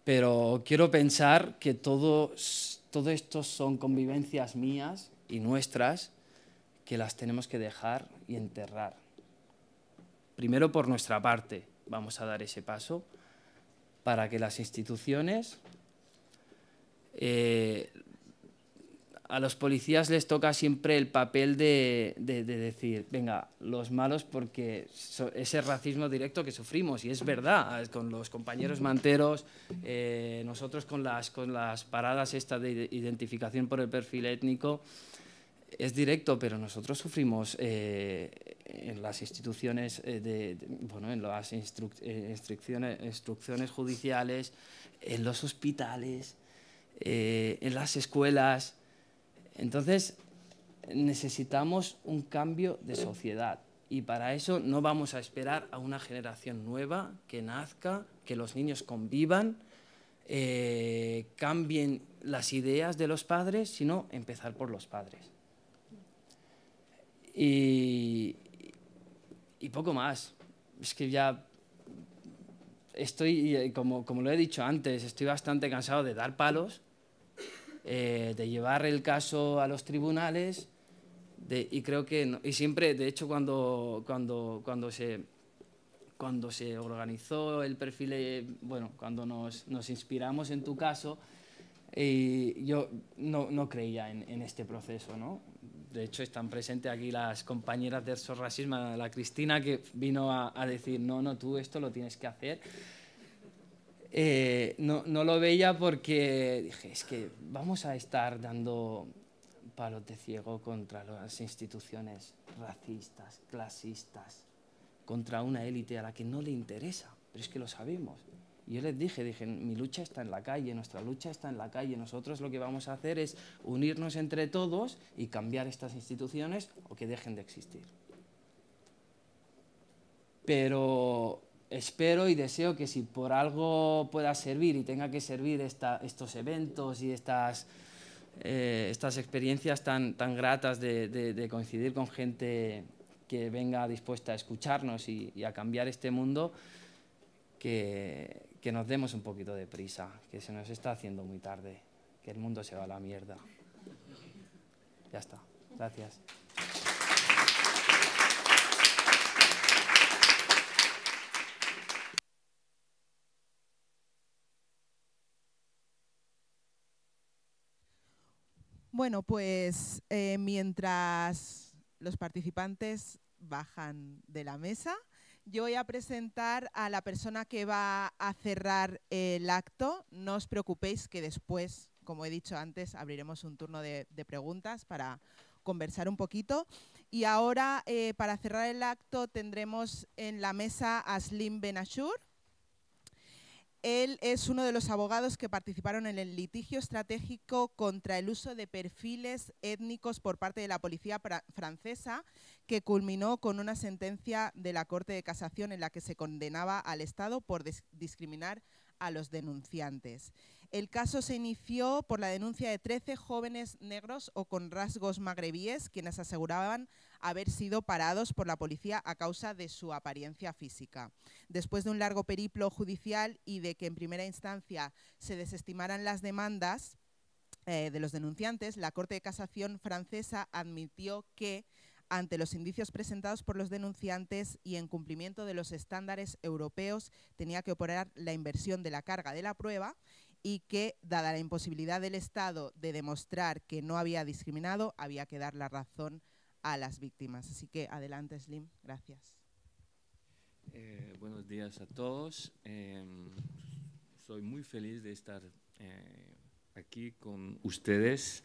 Pero quiero pensar que todo esto son convivencias mías y nuestras que las tenemos que dejar y enterrar. Primero por nuestra parte vamos a dar ese paso para que las instituciones... a los policías les toca siempre el papel de decir, venga, los malos, porque ese racismo directo que sufrimos, y es verdad, con los compañeros manteros, nosotros con las paradas esta de identificación por el perfil étnico, es directo, pero nosotros sufrimos en las instituciones, en las instrucciones judiciales, en los hospitales, en las escuelas. Entonces, necesitamos un cambio de sociedad y para eso no vamos a esperar a una generación nueva que nazca, que los niños convivan, cambien las ideas de los padres, sino empezar por los padres. Y poco más. Es que ya estoy, como lo he dicho antes, estoy bastante cansado de dar palos, de llevar el caso a los tribunales y creo que no, y siempre, de hecho, cuando se organizó el perfil, cuando nos inspiramos en tu caso, yo no creía en este proceso, ¿no? De hecho, están presentes aquí las compañeras de Sorracismo, la Cristina, que vino a decir, no, tú esto lo tienes que hacer. No lo veía porque dije, es que vamos a estar dando palos de ciego contra las instituciones racistas, clasistas, contra una élite a la que no le interesa, pero es que lo sabemos. Y yo les dije, mi lucha está en la calle, nuestra lucha está en la calle, nosotros lo que vamos a hacer es unirnos entre todos y cambiar estas instituciones o que dejen de existir. Pero espero y deseo que si por algo pueda servir y tenga que servir estos eventos y estas experiencias tan gratas de coincidir con gente que venga dispuesta a escucharnos y a cambiar este mundo, que nos demos un poquito de prisa, que se nos está haciendo muy tarde, que el mundo se va a la mierda. Ya está. Gracias. Bueno, pues mientras los participantes bajan de la mesa, yo voy a presentar a la persona que va a cerrar el acto. No os preocupéis que después, como he dicho antes, abriremos un turno de preguntas para conversar un poquito. Y ahora, para cerrar el acto, tendremos en la mesa a Slim Benashur. Él es uno de los abogados que participaron en el litigio estratégico contra el uso de perfiles étnicos por parte de la policía francesa, que culminó con una sentencia de la Corte de Casación en la que se condenaba al Estado por discriminar a los denunciantes. El caso se inició por la denuncia de 13 jóvenes negros o con rasgos magrebíes, quienes aseguraban haber sido parados por la policía a causa de su apariencia física. Después de un largo periplo judicial y de que en primera instancia se desestimaran las demandas de los denunciantes, la Corte de Casación francesa admitió que, ante los indicios presentados por los denunciantes y en cumplimiento de los estándares europeos, tenía que oponer la inversión de la carga de la prueba y que, dada la imposibilidad del Estado de demostrar que no había discriminado, había que dar la razón a las víctimas. Así que adelante, Slim. Gracias. Buenos días a todos. Soy muy feliz de estar aquí con ustedes.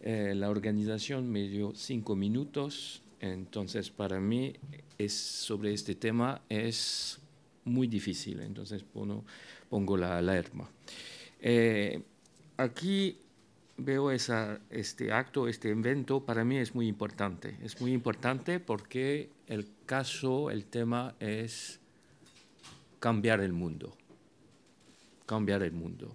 La organización me dio 5 minutos, entonces para mí sobre este tema es muy difícil, entonces pongo la alarma. Aquí veo este acto, este evento, para mí es muy importante. Es muy importante porque el tema es cambiar el mundo. Cambiar el mundo.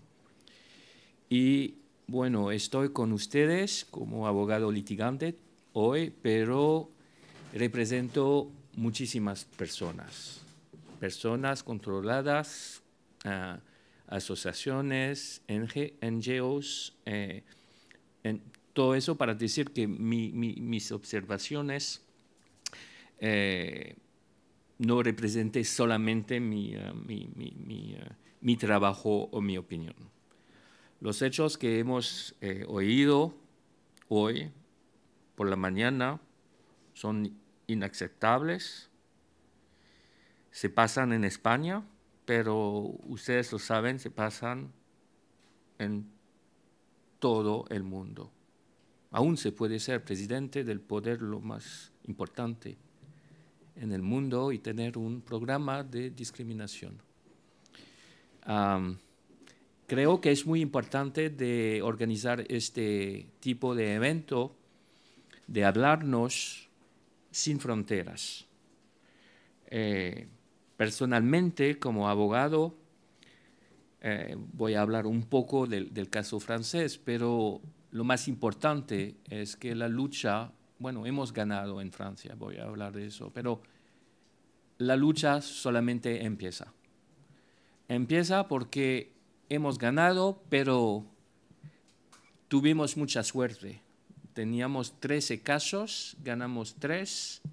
Y bueno, estoy con ustedes como abogado litigante hoy, pero represento muchísimas personas. Personas controladas, asociaciones, NGOs, todo eso para decir que mis observaciones no representan solamente mi trabajo o mi opinión. Los hechos que hemos oído hoy por la mañana son inaceptables. Se pasan en España, pero ustedes lo saben, se pasan en todo el mundo. Aún se puede ser presidente del poder lo más importante en el mundo y tener un programa de discriminación. Creo que es muy importante de organizar este tipo de evento, de hablarnos sin fronteras. Personalmente, como abogado, voy a hablar un poco del caso francés, pero lo más importante es que la lucha, bueno, hemos ganado en Francia, voy a hablar de eso, pero la lucha solamente empieza. Empieza porque hemos ganado, pero tuvimos mucha suerte. Teníamos 13 casos, ganamos 3,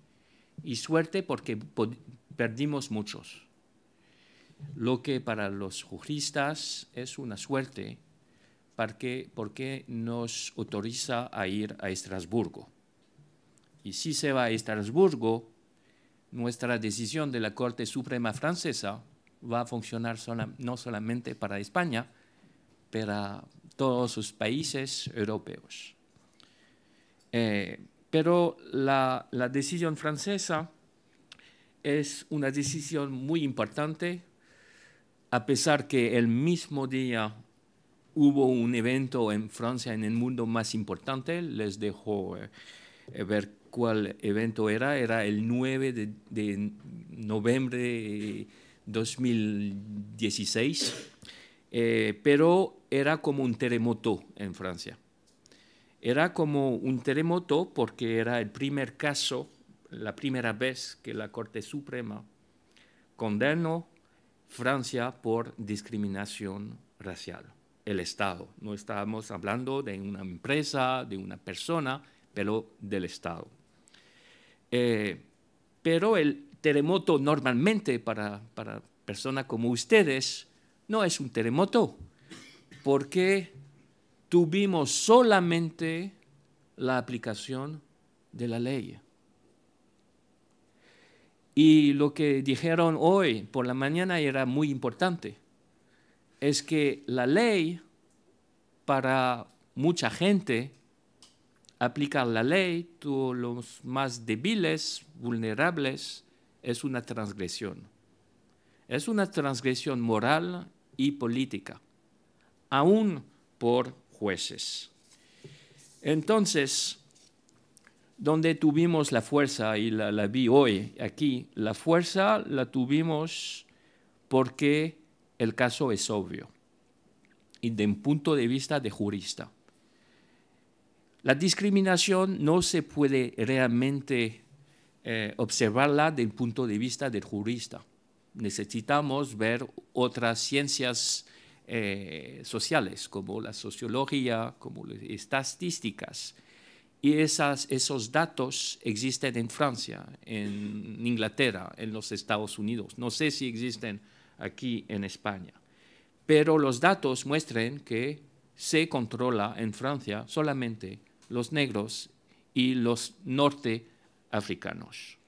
y suerte porque perdimos muchos. Lo que para los juristas es una suerte, porque nos autoriza a ir a Estrasburgo. Y si se va a Estrasburgo, nuestra decisión de la Corte Suprema Francesa va a funcionar no solamente para España, pero para todos los países europeos. Pero la decisión francesa es una decisión muy importante, a pesar que el mismo día hubo un evento en Francia, en el mundo más importante. Les dejo ver cuál evento era. Era el 9 de noviembre de 2016, pero era como un terremoto en Francia. Era como un terremoto porque era el primer caso, la primera vez que la Corte Suprema condenó Francia por discriminación racial. El Estado. No estábamos hablando de una empresa, de una persona, pero del Estado. Pero el terremoto normalmente para personas como ustedes no es un terremoto, porque tuvimos solamente la aplicación de la ley. Y lo que dijeron hoy por la mañana era muy importante. Es que la ley, para mucha gente, aplicar la ley, todos los más débiles, vulnerables, es una transgresión. Es una transgresión moral y política, aún por jueces. Entonces, donde tuvimos la fuerza, y la vi hoy aquí, la fuerza la tuvimos porque el caso es obvio y de un punto de vista de jurista. La discriminación no se puede realmente observarla desde el punto de vista del jurista. Necesitamos ver otras ciencias sociales, como la sociología, como las estadísticas. Y esos datos existen en Francia, en Inglaterra, en los Estados Unidos. No sé si existen aquí en España. Pero los datos muestran que se controla en Francia solamente los negros y los norteafricanos.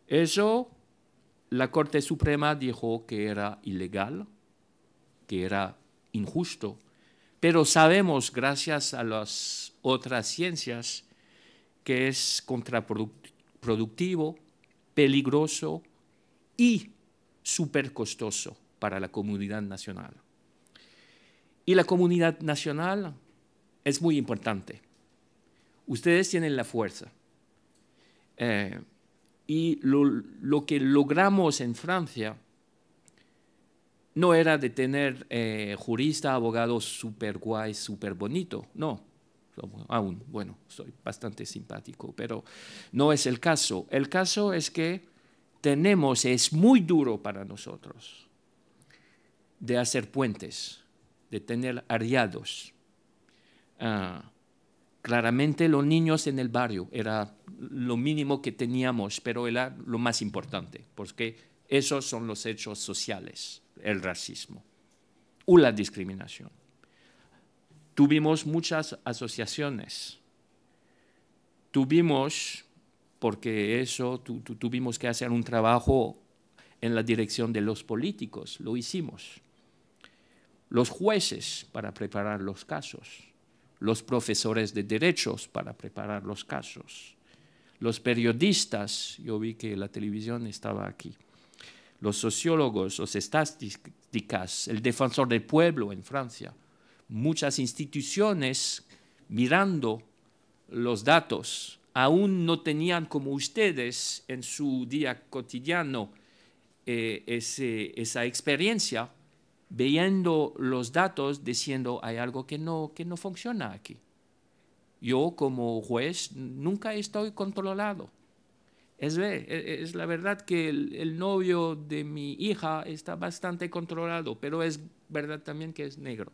Eso la Corte Suprema dijo que era ilegal, que era injusto, pero sabemos, gracias a las otras ciencias, que es contraproductivo, peligroso y súper costoso para la comunidad nacional. Y la comunidad nacional es muy importante. Ustedes tienen la fuerza. Y lo que logramos en Francia no era de tener jurista, abogado súper guay, súper bonito, no. Aún, bueno, soy bastante simpático, pero no es el caso. El caso es que es muy duro para nosotros de hacer puentes, de tener aliados. Claramente los niños en el barrio era lo mínimo que teníamos, pero era lo más importante, porque esos son los hechos sociales, el racismo o la discriminación. Tuvimos muchas asociaciones, porque tuvimos que hacer un trabajo en la dirección de los políticos, lo hicimos. Los jueces para preparar los casos, los profesores de derechos para preparar los casos, los periodistas, yo vi que la televisión estaba aquí, los sociólogos, los estadísticas, el defensor del pueblo en Francia, muchas instituciones mirando los datos, aún no tenían como ustedes en su día cotidiano esa experiencia, viendo los datos, diciendo hay algo que no funciona aquí. Yo como juez nunca estoy controlado. Es la verdad que el novio de mi hija está bastante controlado, pero es verdad también que es negro.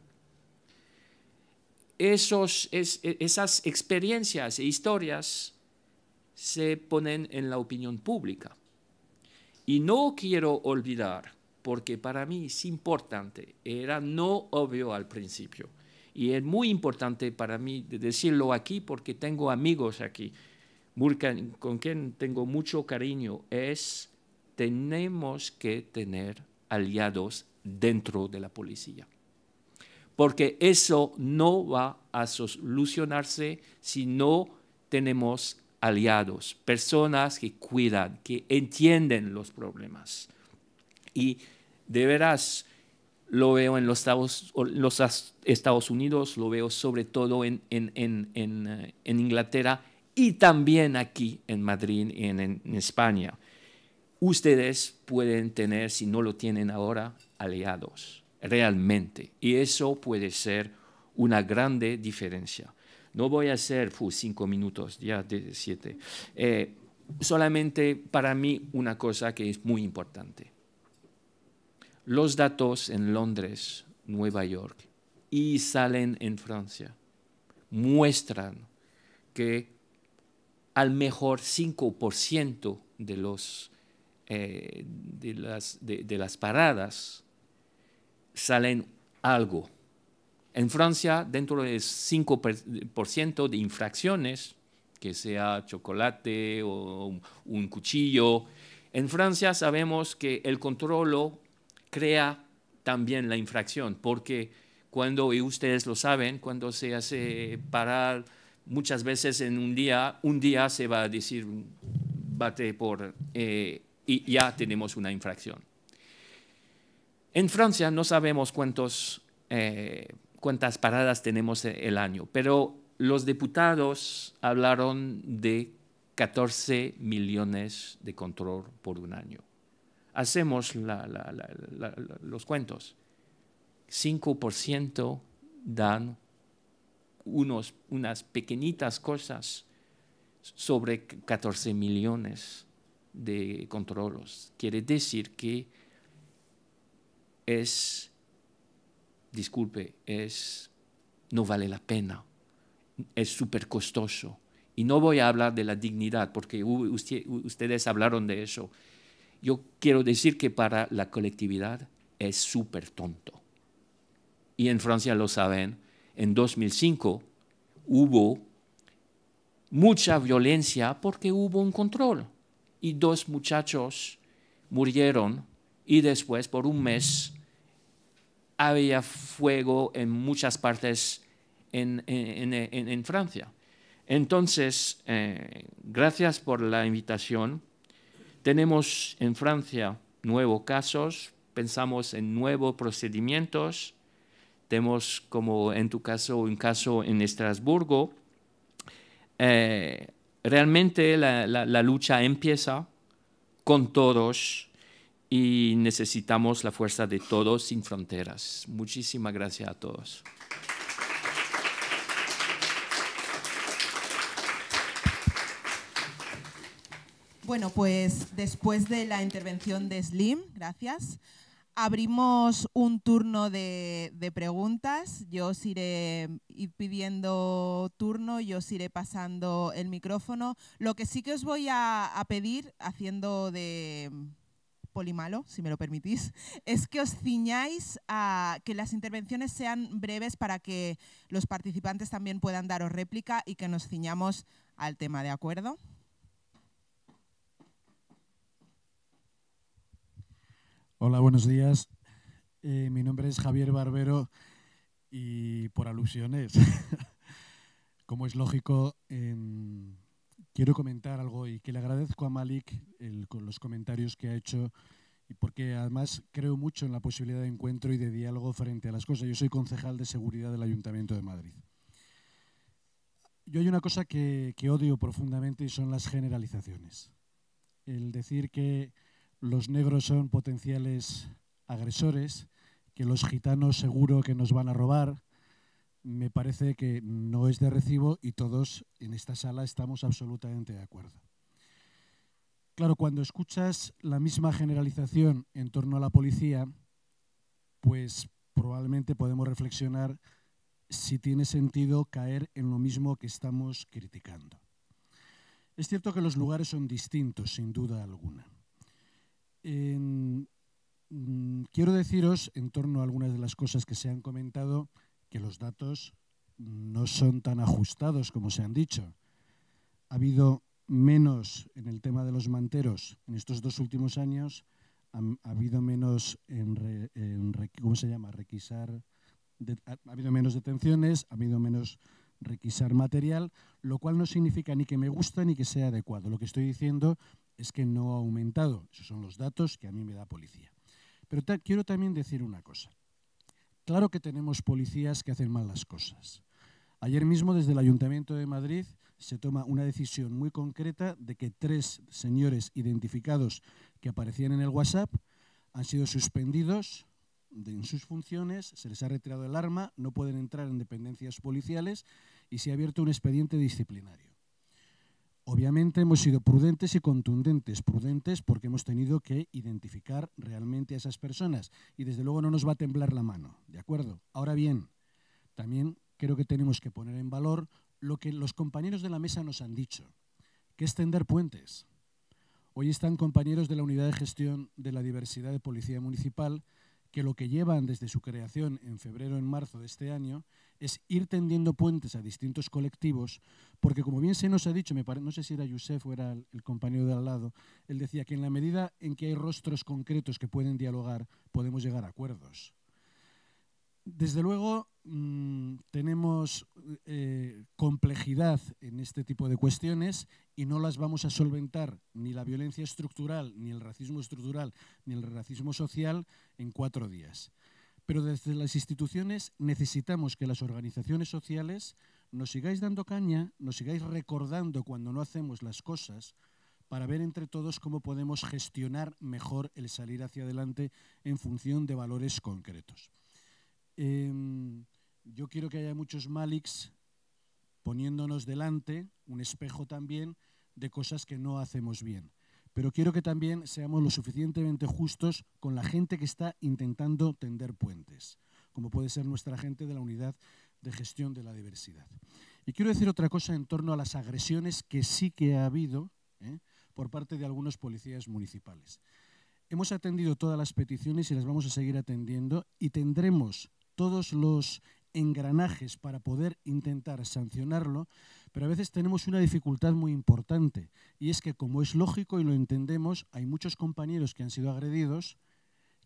Esas experiencias e historias se ponen en la opinión pública. Y no quiero olvidar, porque para mí es importante, era no obvio al principio, y es muy importante para mí decirlo aquí porque tengo amigos aquí, con quien tengo mucho cariño, tenemos que tener aliados dentro de la policía. Porque eso no va a solucionarse si no tenemos aliados, personas que cuidan, que entienden los problemas. Y de veras lo veo en los Estados Unidos, lo veo sobre todo en Inglaterra y también aquí en Madrid y en España. Ustedes pueden tener, si no lo tienen ahora, aliados. Realmente, y eso puede ser una grande diferencia. No voy a hacer 5 minutos, ya de 7. Solamente para mí una cosa que es muy importante. Los datos en Londres, Nueva York y salen en Francia muestran que al mejor 5% de las paradas salen algo. En Francia, dentro del 5% de infracciones, que sea chocolate o un cuchillo, en Francia sabemos que el control crea también la infracción, porque y ustedes lo saben, cuando se hace parar, muchas veces en un día se va a decir bate y ya tenemos una infracción. En Francia no sabemos cuántas paradas tenemos el año, pero los diputados hablaron de 14 millones de control por un año. Hacemos los cuentos. 5% dan unas pequeñitas cosas sobre 14 millones de controles. Quiere decir que no vale la pena, es súper costoso. Y no voy a hablar de la dignidad, porque ustedes hablaron de eso. Yo quiero decir que para la colectividad es súper tonto. Y en Francia lo saben, en 2005 hubo mucha violencia porque hubo un control y 2 muchachos murieron y después por un mes había fuego en muchas partes en Francia. Entonces, gracias por la invitación. Tenemos en Francia nuevos casos, pensamos en nuevos procedimientos. Tenemos, como en tu caso, un caso en Estrasburgo. Realmente la lucha empieza con todos y necesitamos la fuerza de todos sin fronteras. Muchísimas gracias a todos. Bueno, pues después de la intervención de Slim, gracias, abrimos un turno de preguntas. Yo os iré pidiendo turno, yo os iré pasando el micrófono. Lo que sí que os voy a pedir, haciendo de polimalo, si me lo permitís, es que os ciñáis a que las intervenciones sean breves para que los participantes también puedan daros réplica y que nos ciñamos al tema, ¿de acuerdo? Hola, buenos días. Mi nombre es Javier Barbero y por alusiones, como es lógico, quiero comentar algo y que le agradezco a Malik con los comentarios que ha hecho y porque además creo mucho en la posibilidad de encuentro y de diálogo frente a las cosas. Yo soy concejal de seguridad del Ayuntamiento de Madrid. Yo hay una cosa que odio profundamente y son las generalizaciones. El decir que los negros son potenciales agresores, que los gitanos seguro que nos van a robar, me parece que no es de recibo y todos en esta sala estamos absolutamente de acuerdo. Claro, cuando escuchas la misma generalización en torno a la policía, pues probablemente podemos reflexionar si tiene sentido caer en lo mismo que estamos criticando. Es cierto que los lugares son distintos, sin duda alguna. Quiero deciros, en torno a algunas de las cosas que se han comentado, que los datos no son tan ajustados como se han dicho. Ha habido menos en el tema de los manteros en estos 2 últimos años, ha habido menos ¿cómo se llama? Ha habido menos detenciones, ha habido menos requisar material, lo cual no significa ni que me gusta ni que sea adecuado. Lo que estoy diciendo es que no ha aumentado. Esos son los datos que a mí me da policía. Pero quiero también decir una cosa. Claro que tenemos policías que hacen mal las cosas. Ayer mismo, desde el Ayuntamiento de Madrid, se toma una decisión muy concreta de que 3 señores identificados que aparecían en el WhatsApp han sido suspendidos en sus funciones, se les ha retirado el arma, no pueden entrar en dependencias policiales y se ha abierto un expediente disciplinario. Obviamente hemos sido prudentes y contundentes. Prudentes porque hemos tenido que identificar realmente a esas personas y desde luego no nos va a temblar la mano, ¿de acuerdo? Ahora bien, también creo que tenemos que poner en valor lo que los compañeros de la mesa nos han dicho, que es tender puentes. Hoy están compañeros de la Unidad de Gestión de la Diversidad de Policía Municipal que lo que llevan desde su creación en febrero, en marzo de este año, es ir tendiendo puentes a distintos colectivos, porque como bien se nos ha dicho, no sé si era Yusef o era el compañero de al lado, él decía que en la medida en que hay rostros concretos que pueden dialogar, podemos llegar a acuerdos. Desde luego, tenemos complejidad en este tipo de cuestiones y no las vamos a solventar ni la violencia estructural, ni el racismo estructural, ni el racismo social en 4 días. Pero desde las instituciones necesitamos que las organizaciones sociales nos sigáis dando caña, nos sigáis recordando cuando no hacemos las cosas para ver entre todos cómo podemos gestionar mejor el salir hacia adelante en función de valores concretos. Yo quiero que haya muchos Maliks poniéndonos delante, un espejo también, de cosas que no hacemos bien. Pero quiero que también seamos lo suficientemente justos con la gente que está intentando tender puentes, como puede ser nuestra gente de la Unidad de Gestión de la Diversidad. Y quiero decir otra cosa en torno a las agresiones que sí que ha habido por parte de algunos policías municipales. Hemos atendido todas las peticiones y las vamos a seguir atendiendo y tendremos todos los engranajes para poder intentar sancionarlo, pero a veces tenemos una dificultad muy importante, y es que, como es lógico y lo entendemos, hay muchos compañeros que han sido agredidos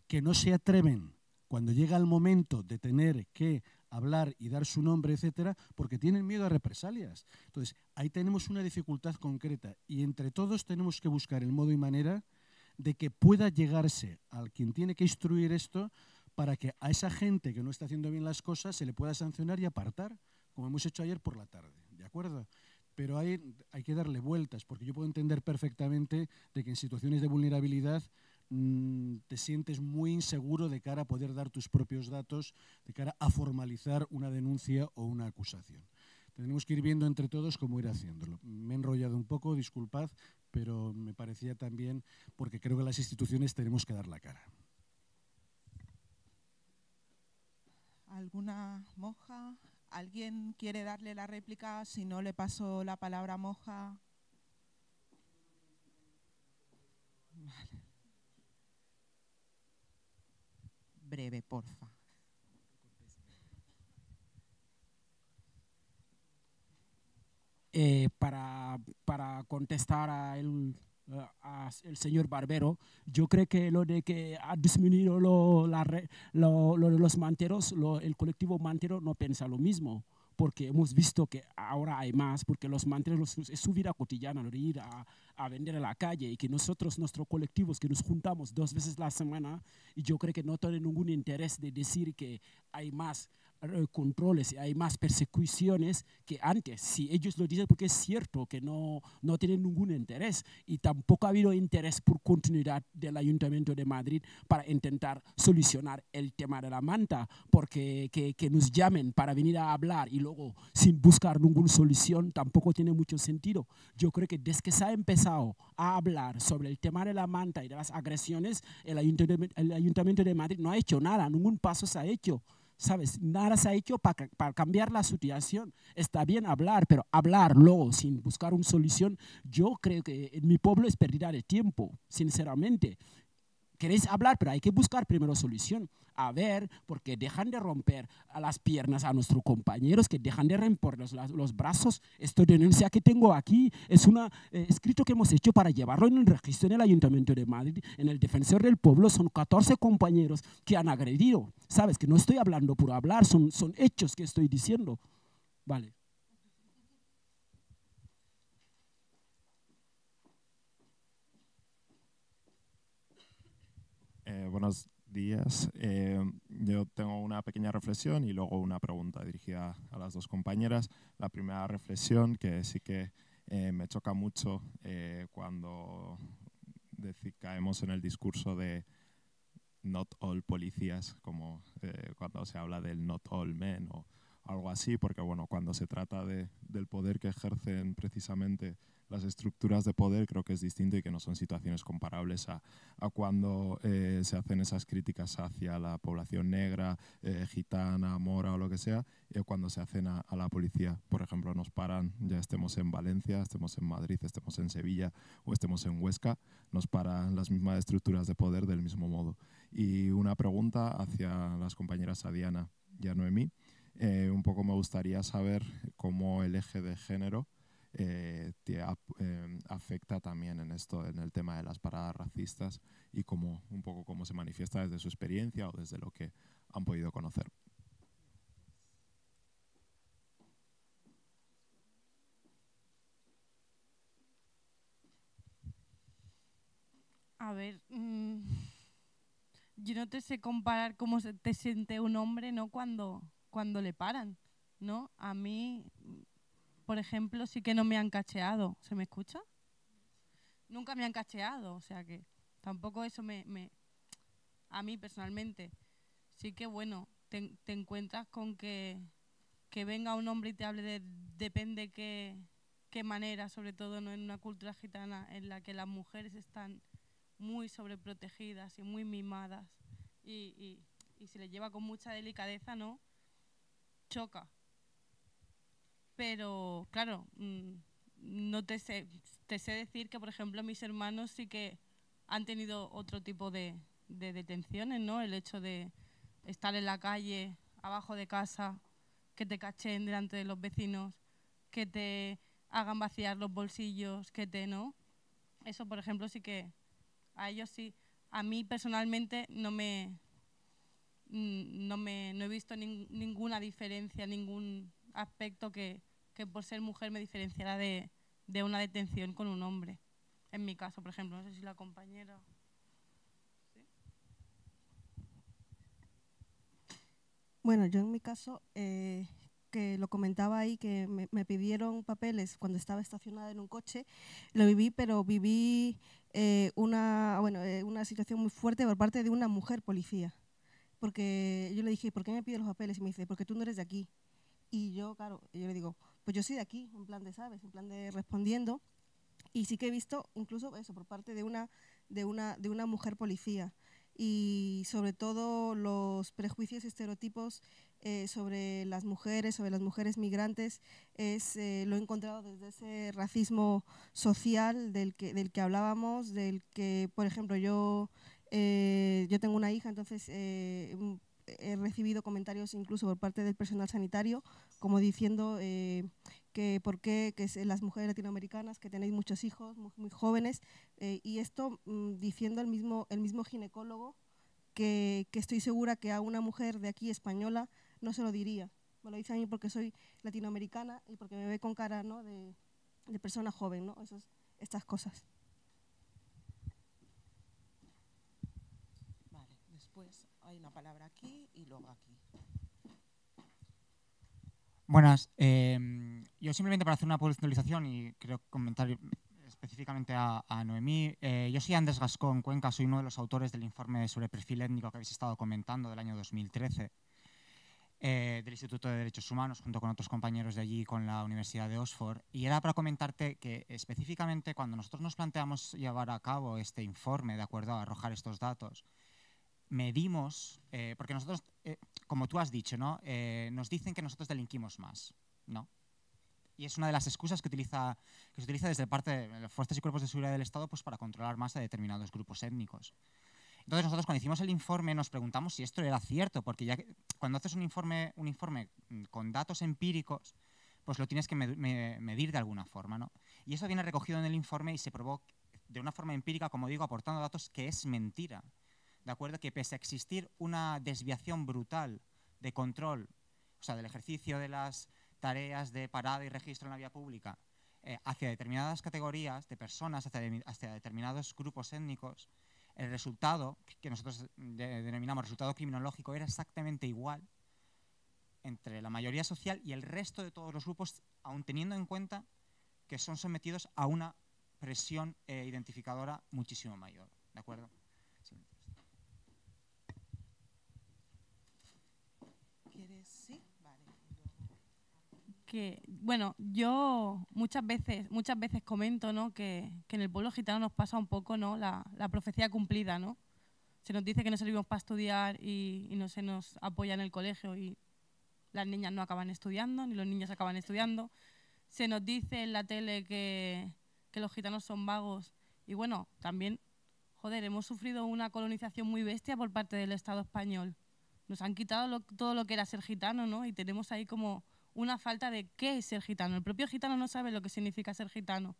que no se atreven cuando llega el momento de tener que hablar y dar su nombre, etcétera, porque tienen miedo a represalias. Entonces, ahí tenemos una dificultad concreta y entre todos tenemos que buscar el modo y manera de que pueda llegarse al quien tiene que instruir esto para que a esa gente que no está haciendo bien las cosas se le pueda sancionar y apartar, como hemos hecho ayer por la tarde, ¿de acuerdo? Pero hay que darle vueltas, porque yo puedo entender perfectamente de que en situaciones de vulnerabilidad te sientes muy inseguro de cara a poder dar tus propios datos, de cara a formalizar una denuncia o una acusación. Tenemos que ir viendo entre todos cómo ir haciéndolo. Me he enrollado un poco, disculpad, pero me parecía también, porque creo que las instituciones tenemos que dar la cara. ¿Alguna monja? ¿Alguien quiere darle la réplica? Si no, le paso la palabra a monja. Vale. Breve, porfa. Para contestar al señor Barbero, yo creo que lo de que ha disminuido los manteros, el colectivo mantero no piensa lo mismo, porque hemos visto que ahora hay más, porque los manteros es su vida cotidiana, de ir a vender en la calle, y que nosotros, nuestros colectivos, que nos juntamos 2 veces a la semana, y yo creo que no tienen ningún interés de decir que hay más controles, hay más persecuciones que antes. Si ellos lo dicen, porque es cierto que no tienen ningún interés, y tampoco ha habido interés por continuidad del Ayuntamiento de Madrid para intentar solucionar el tema de la manta, porque que nos llamen para venir a hablar y luego sin buscar ninguna solución tampoco tiene mucho sentido. Yo creo que desde que se ha empezado a hablar sobre el tema de la manta y de las agresiones, el Ayuntamiento de Madrid no ha hecho nada, ningún paso se ha hecho. ¿Sabes? Nada se ha hecho para cambiar la situación. Está bien hablar, pero hablar luego sin buscar una solución, yo creo que en mi pueblo es pérdida de tiempo, sinceramente. Queréis hablar, pero hay que buscar primero solución. A ver, porque dejan de romper a las piernas a nuestros compañeros, que dejan de romper los brazos. Esta denuncia que tengo aquí es un escrito que hemos hecho para llevarlo en el registro en el Ayuntamiento de Madrid, en el Defensor del Pueblo. Son 14 compañeros que han agredido. ¿Sabes? Que no estoy hablando por hablar, son hechos que estoy diciendo. Vale. Buenos días. Yo tengo una pequeña reflexión y luego una pregunta dirigida a las dos compañeras. La primera reflexión, que sí que me choca mucho cuando caemos en el discurso de not all policías, como cuando se habla del not all men o algo así, porque bueno, cuando se trata del poder que ejercen precisamente las estructuras de poder, creo que es distinto y que no son situaciones comparables a cuando se hacen esas críticas hacia la población negra, gitana, mora o lo que sea, cuando se hacen a la policía. Por ejemplo, nos paran, ya estemos en Valencia, estemos en Madrid, estemos en Sevilla o estemos en Huesca, nos paran las mismas estructuras de poder del mismo modo. Y una pregunta hacia las compañeras Diana y a Noemí. Un poco me gustaría saber cómo el eje de género afecta también en esto, en el tema de las paradas racistas, y un poco cómo se manifiesta desde su experiencia o desde lo que han podido conocer. A ver, yo no te sé comparar cómo te siente un hombre, ¿no? Cuando le paran, ¿no? A mí, por ejemplo, sí que no me han cacheado. ¿Se me escucha? Nunca me han cacheado, o sea que tampoco eso a mí personalmente. Sí que, bueno, te encuentras con que venga un hombre y te hable de depende qué manera, sobre todo no en una cultura gitana en la que las mujeres están muy sobreprotegidas y muy mimadas y se les lleva con mucha delicadeza, ¿no? Choca. Pero, claro, no te sé decir que, por ejemplo, mis hermanos sí que han tenido otro tipo de detenciones, ¿no? El hecho de estar en la calle, abajo de casa, que te cacheen delante de los vecinos, que te hagan vaciar los bolsillos, que te, ¿no? Eso, por ejemplo, sí que a ellos sí. A mí personalmente no he visto ninguna diferencia, ningún aspecto que por ser mujer me diferenciara de una detención con un hombre. En mi caso, por ejemplo, no sé si la compañera... ¿Sí? Bueno, yo en mi caso, que lo comentaba ahí, que me pidieron papeles cuando estaba estacionada en un coche, lo viví, pero viví una situación muy fuerte por parte de una mujer policía. Porque yo le dije, ¿por qué me pide los papeles? Y me dice, porque tú no eres de aquí. Y yo, claro, yo le digo, pues yo soy de aquí, en plan de, ¿sabes? En plan de respondiendo. Y sí que he visto incluso eso por parte de una mujer policía. Y sobre todo los prejuicios y estereotipos sobre las mujeres migrantes, lo he encontrado desde ese racismo social del que hablábamos, del que, por ejemplo, yo tengo una hija, entonces he recibido comentarios incluso por parte del personal sanitario, como diciendo que por qué las mujeres latinoamericanas, que tenéis muchos hijos muy jóvenes, y esto diciendo el mismo ginecólogo, que estoy segura que a una mujer de aquí española no se lo diría. Me lo dice a mí porque soy latinoamericana y porque me ve con cara, ¿no?, de persona joven, ¿no? Estas cosas. Vale, después hay una palabra aquí y luego aquí. Buenas. Yo simplemente para hacer una puntualización y creo comentar específicamente a Noemí. Yo soy Andrés Gascón Cuenca, soy uno de los autores del informe sobre perfil étnico que habéis estado comentando del año 2013 del Instituto de Derechos Humanos, junto con otros compañeros de allí con la Universidad de Oxford. Y era para comentarte que específicamente cuando nosotros nos planteamos llevar a cabo este informe, de acuerdo a arrojar estos datos, medimos, porque nosotros, como tú has dicho, ¿no? Nos dicen que nosotros delinquimos más, ¿no? Y es una de las excusas que se utiliza desde parte de las fuerzas y cuerpos de seguridad del Estado, pues, para controlar más a determinados grupos étnicos. Entonces nosotros cuando hicimos el informe nos preguntamos si esto era cierto, porque ya cuando haces un informe con datos empíricos, pues lo tienes que medir de alguna forma, ¿no? Y eso viene recogido en el informe y se probó de una forma empírica, como digo, aportando datos, que es mentira. ¿De acuerdo? Que pese a existir una desviación brutal de control, o sea, del ejercicio de las tareas de parada y registro en la vía pública hacia determinadas categorías de personas, hacia determinados grupos étnicos, el resultado, que nosotros denominamos resultado criminológico, era exactamente igual entre la mayoría social y el resto de todos los grupos, aun teniendo en cuenta que son sometidos a una presión identificadora muchísimo mayor. ¿De acuerdo? Sí. ¿Quieres? Sí, vale. Que, bueno, yo muchas veces comento, ¿no?, que en el pueblo gitano nos pasa un poco, ¿no?, la profecía cumplida, ¿no? Se nos dice que no servimos para estudiar y no se nos apoya en el colegio y las niñas no acaban estudiando, ni los niños acaban estudiando. Se nos dice en la tele que los gitanos son vagos y, bueno, también, joder, hemos sufrido una colonización muy bestia por parte del Estado español. Nos han quitado todo lo que era ser gitano, ¿no? Y tenemos ahí como una falta de qué es ser gitano. El propio gitano no sabe lo que significa ser gitano,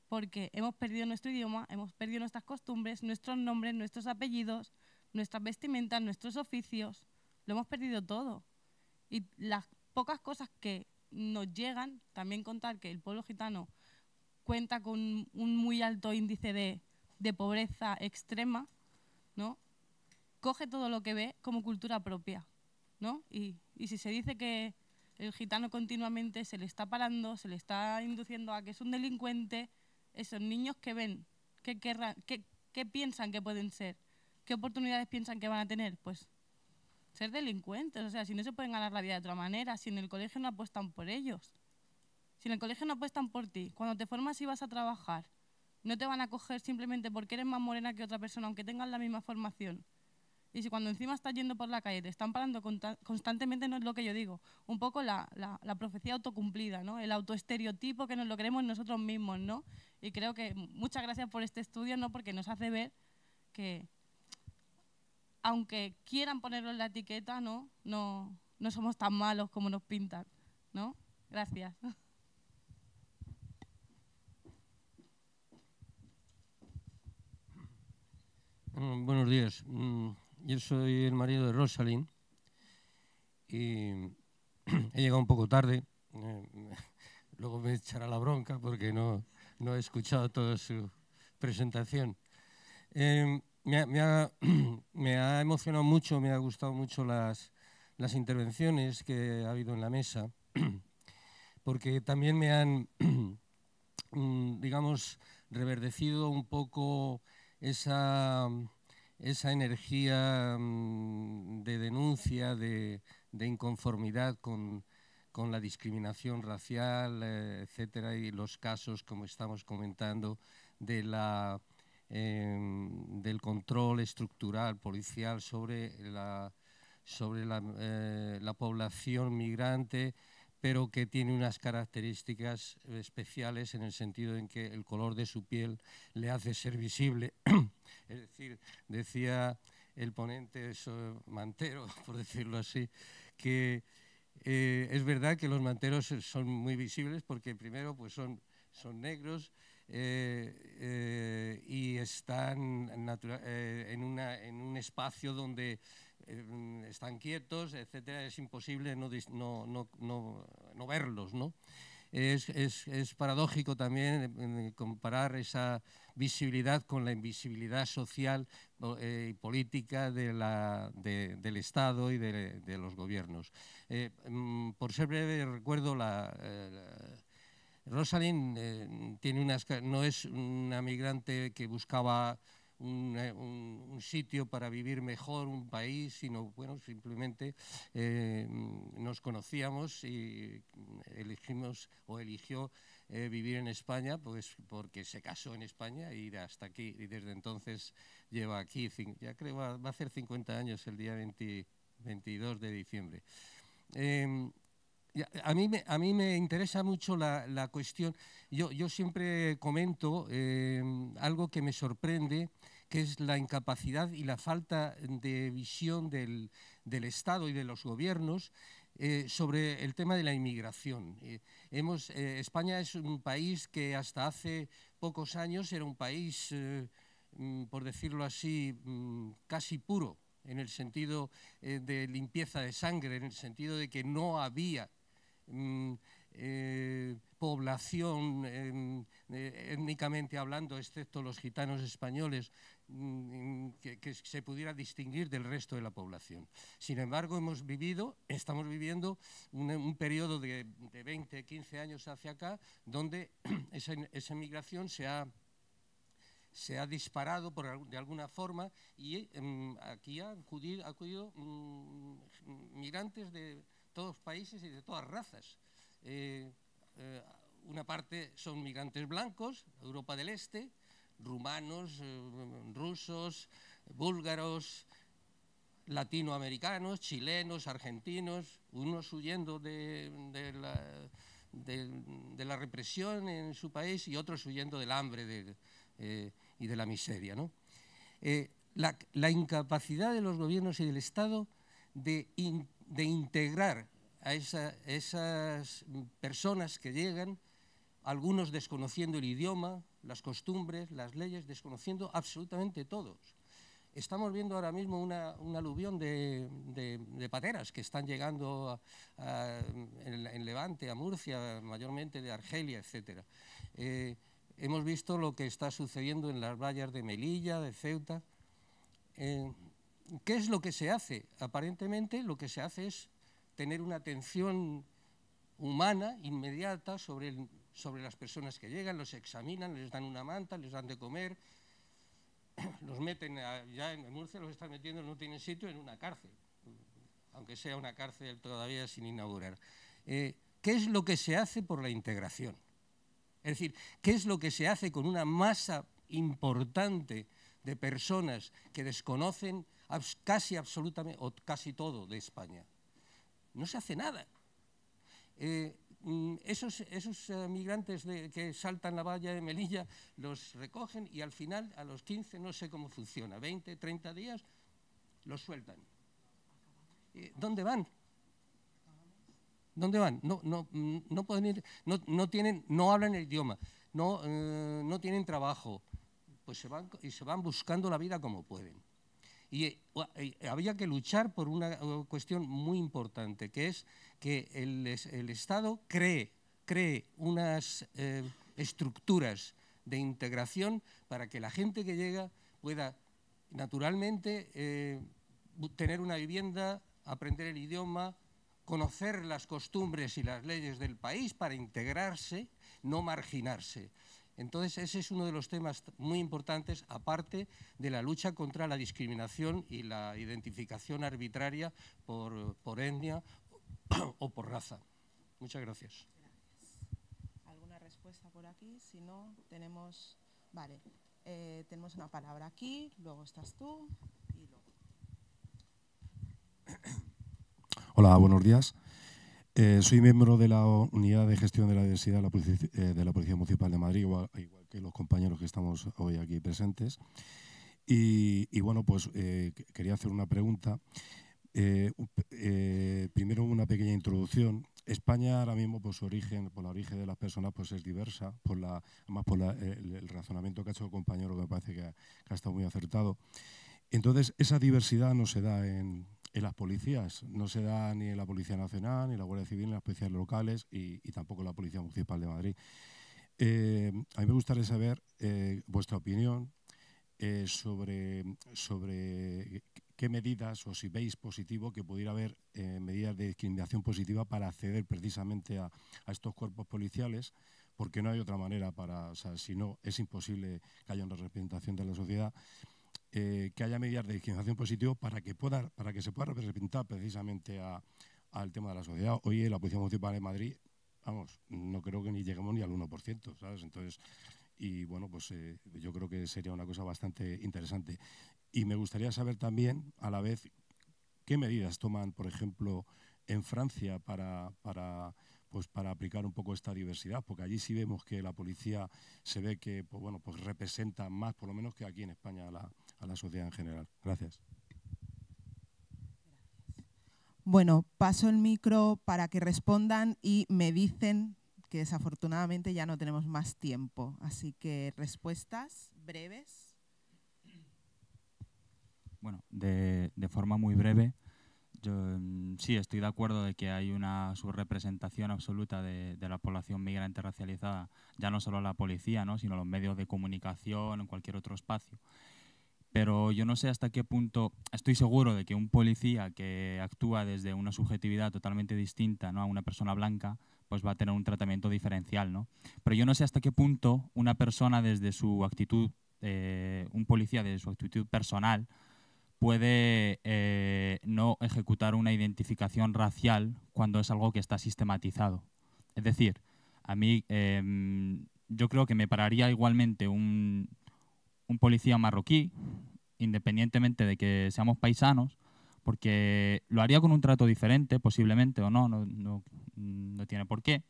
porque hemos perdido nuestro idioma, hemos perdido nuestras costumbres, nuestros nombres, nuestros apellidos, nuestras vestimentas, nuestros oficios. Lo hemos perdido todo. Y las pocas cosas que nos llegan, también contar que el pueblo gitano cuenta con un muy alto índice de pobreza extrema, ¿no? Coge todo lo que ve como cultura propia, ¿no? Y si se dice que el gitano continuamente se le está parando, se le está induciendo a que es un delincuente, esos niños que ven, ¿qué piensan que pueden ser? ¿Qué oportunidades piensan que van a tener? Pues ser delincuentes. O sea, si no se pueden ganar la vida de otra manera, si en el colegio no apuestan por ellos, si en el colegio no apuestan por ti, cuando te formas y vas a trabajar, no te van a coger simplemente porque eres más morena que otra persona, aunque tengas la misma formación. Y si cuando encima estás yendo por la calle te están parando constantemente, no es lo que yo digo, un poco la profecía autocumplida, ¿no? El autoestereotipo que nos lo creemos nosotros mismos, ¿no? Y creo que muchas gracias por este estudio, ¿no? Porque nos hace ver que, aunque quieran ponerlo en la etiqueta, no no somos tan malos como nos pintan, ¿no? Gracias. Buenos días. Yo soy el marido de Rosalind y he llegado un poco tarde. Luego me echará la bronca porque no he escuchado toda su presentación. Me ha emocionado mucho, me ha gustado mucho las intervenciones que ha habido en la mesa, porque también me han, digamos, reverdecido un poco esa energía de denuncia, de inconformidad con la discriminación racial, etcétera, y los casos, como estamos comentando, del control estructural policial sobre la población migrante, pero que tiene unas características especiales en el sentido en que el color de su piel le hace ser visible. Es decir, decía el ponente mantero, por decirlo así, que es verdad que los manteros son muy visibles porque primero pues son negros y están en un espacio donde están quietos, etcétera. Es imposible no verlos, ¿no? Es paradójico también comparar esa visibilidad con la invisibilidad social y política del Estado y de los gobiernos. Por ser breve, recuerdo Rosalind no es una migrante que buscaba un sitio para vivir mejor, un país, sino, bueno, simplemente nos conocíamos y eligió vivir en España, pues porque se casó en España y hasta aquí, y desde entonces lleva aquí, ya creo va a hacer 50 años el día 22 de diciembre. A mí me interesa mucho la cuestión. Yo siempre comento algo que me sorprende, que es la incapacidad y la falta de visión del Estado y de los gobiernos sobre el tema de la inmigración. España es un país que hasta hace pocos años era un país, por decirlo así, casi puro, en el sentido de limpieza de sangre, en el sentido de que no había población étnicamente hablando, excepto los gitanos españoles, que se pudiera distinguir del resto de la población. Sin embargo, estamos viviendo un periodo de 20, 15 años hacia acá, donde esa migración se ha disparado de alguna forma y aquí han acudido migrantes de todos países y de todas razas. Una parte son migrantes blancos, Europa del Este, rumanos, rusos, búlgaros, latinoamericanos, chilenos, argentinos, unos huyendo de la represión en su país y otros huyendo del hambre y de la miseria, ¿no? La incapacidad de los gobiernos y del Estado de integrar a esas personas que llegan, algunos desconociendo el idioma, las costumbres, las leyes, desconociendo absolutamente todos. Estamos viendo ahora mismo un aluvión de pateras que están llegando en Levante, a Murcia, mayormente de Argelia, etc. Hemos visto lo que está sucediendo en las playas de Melilla, de Ceuta. ¿Qué es lo que se hace? Aparentemente lo que se hace es tener una atención humana, inmediata, sobre las personas que llegan, los examinan, les dan una manta, les dan de comer, los meten, ya en Murcia los están metiendo, no tienen sitio, en una cárcel, aunque sea una cárcel todavía sin inaugurar. ¿Qué es lo que se hace por la integración? Es decir, ¿qué es lo que se hace con una masa importante de personas que desconocen casi absolutamente, o casi todo de España? No se hace nada. Esos migrantes que saltan la valla de Melilla los recogen y al final, a los 15, no sé cómo funciona, 20, 30 días, los sueltan. ¿Dónde van? ¿Dónde van? No pueden ir, no hablan el idioma, no tienen trabajo, pues se van buscando la vida como pueden. Y había que luchar por una cuestión muy importante, que es que el Estado cree unas estructuras de integración para que la gente que llega pueda naturalmente tener una vivienda, aprender el idioma, conocer las costumbres y las leyes del país para integrarse, no marginarse. Entonces, ese es uno de los temas muy importantes, aparte de la lucha contra la discriminación y la identificación arbitraria por etnia o por raza. Muchas gracias. ¿Alguna respuesta por aquí? Si no, tenemos... Vale, tenemos una palabra aquí, luego estás tú y luego... Hola, buenos días. Soy miembro de la Unidad de Gestión de la Diversidad de la Policía Municipal de Madrid, igual que los compañeros que estamos hoy aquí presentes. Y bueno, pues quería hacer una pregunta. Primero una pequeña introducción. España ahora mismo, por la origen de las personas, pues es diversa, además por el razonamiento que ha hecho el compañero, que me parece que ha estado muy acertado. Entonces, esa diversidad no se da en las policías, no se da ni en la Policía Nacional, ni en la Guardia Civil, ni en las policías locales y tampoco en la Policía Municipal de Madrid. A mí me gustaría saber vuestra opinión sobre qué medidas, o si veis positivo que pudiera haber medidas de discriminación positiva para acceder precisamente a estos cuerpos policiales, porque no hay otra manera o sea, si no, es imposible que haya una representación de la sociedad. Que haya medidas de discriminación positiva para que se pueda representar precisamente al tema de la sociedad. Hoy en la Policía Municipal de Madrid, vamos, no creo que ni lleguemos ni al 1%, ¿sabes? Entonces, y bueno, pues yo creo que sería una cosa bastante interesante. Y me gustaría saber también, a la vez, qué medidas toman, por ejemplo, en Francia para aplicar un poco esta diversidad, porque allí sí vemos que la policía se ve que pues representa más, por lo menos, que aquí en España a la sociedad en general. Gracias. Bueno, paso el micro para que respondan y me dicen que desafortunadamente ya no tenemos más tiempo. Así que respuestas breves. Bueno, de forma muy breve, yo sí estoy de acuerdo de que hay una subrepresentación absoluta de la población migrante racializada, ya no solo la policía, ¿no?, sino los medios de comunicación, en cualquier otro espacio. Pero yo no sé hasta qué punto, estoy seguro de que un policía que actúa desde una subjetividad totalmente distinta, ¿no?, a una persona blanca, pues va a tener un tratamiento diferencial, ¿no? Pero yo no sé hasta qué punto una persona desde su actitud, un policía desde su actitud personal, puede no ejecutar una identificación racial cuando es algo que está sistematizado. Es decir, a mí yo creo que me pararía igualmente un policía marroquí, independientemente de que seamos paisanos, porque lo haría con un trato diferente, posiblemente, o no tiene por qué,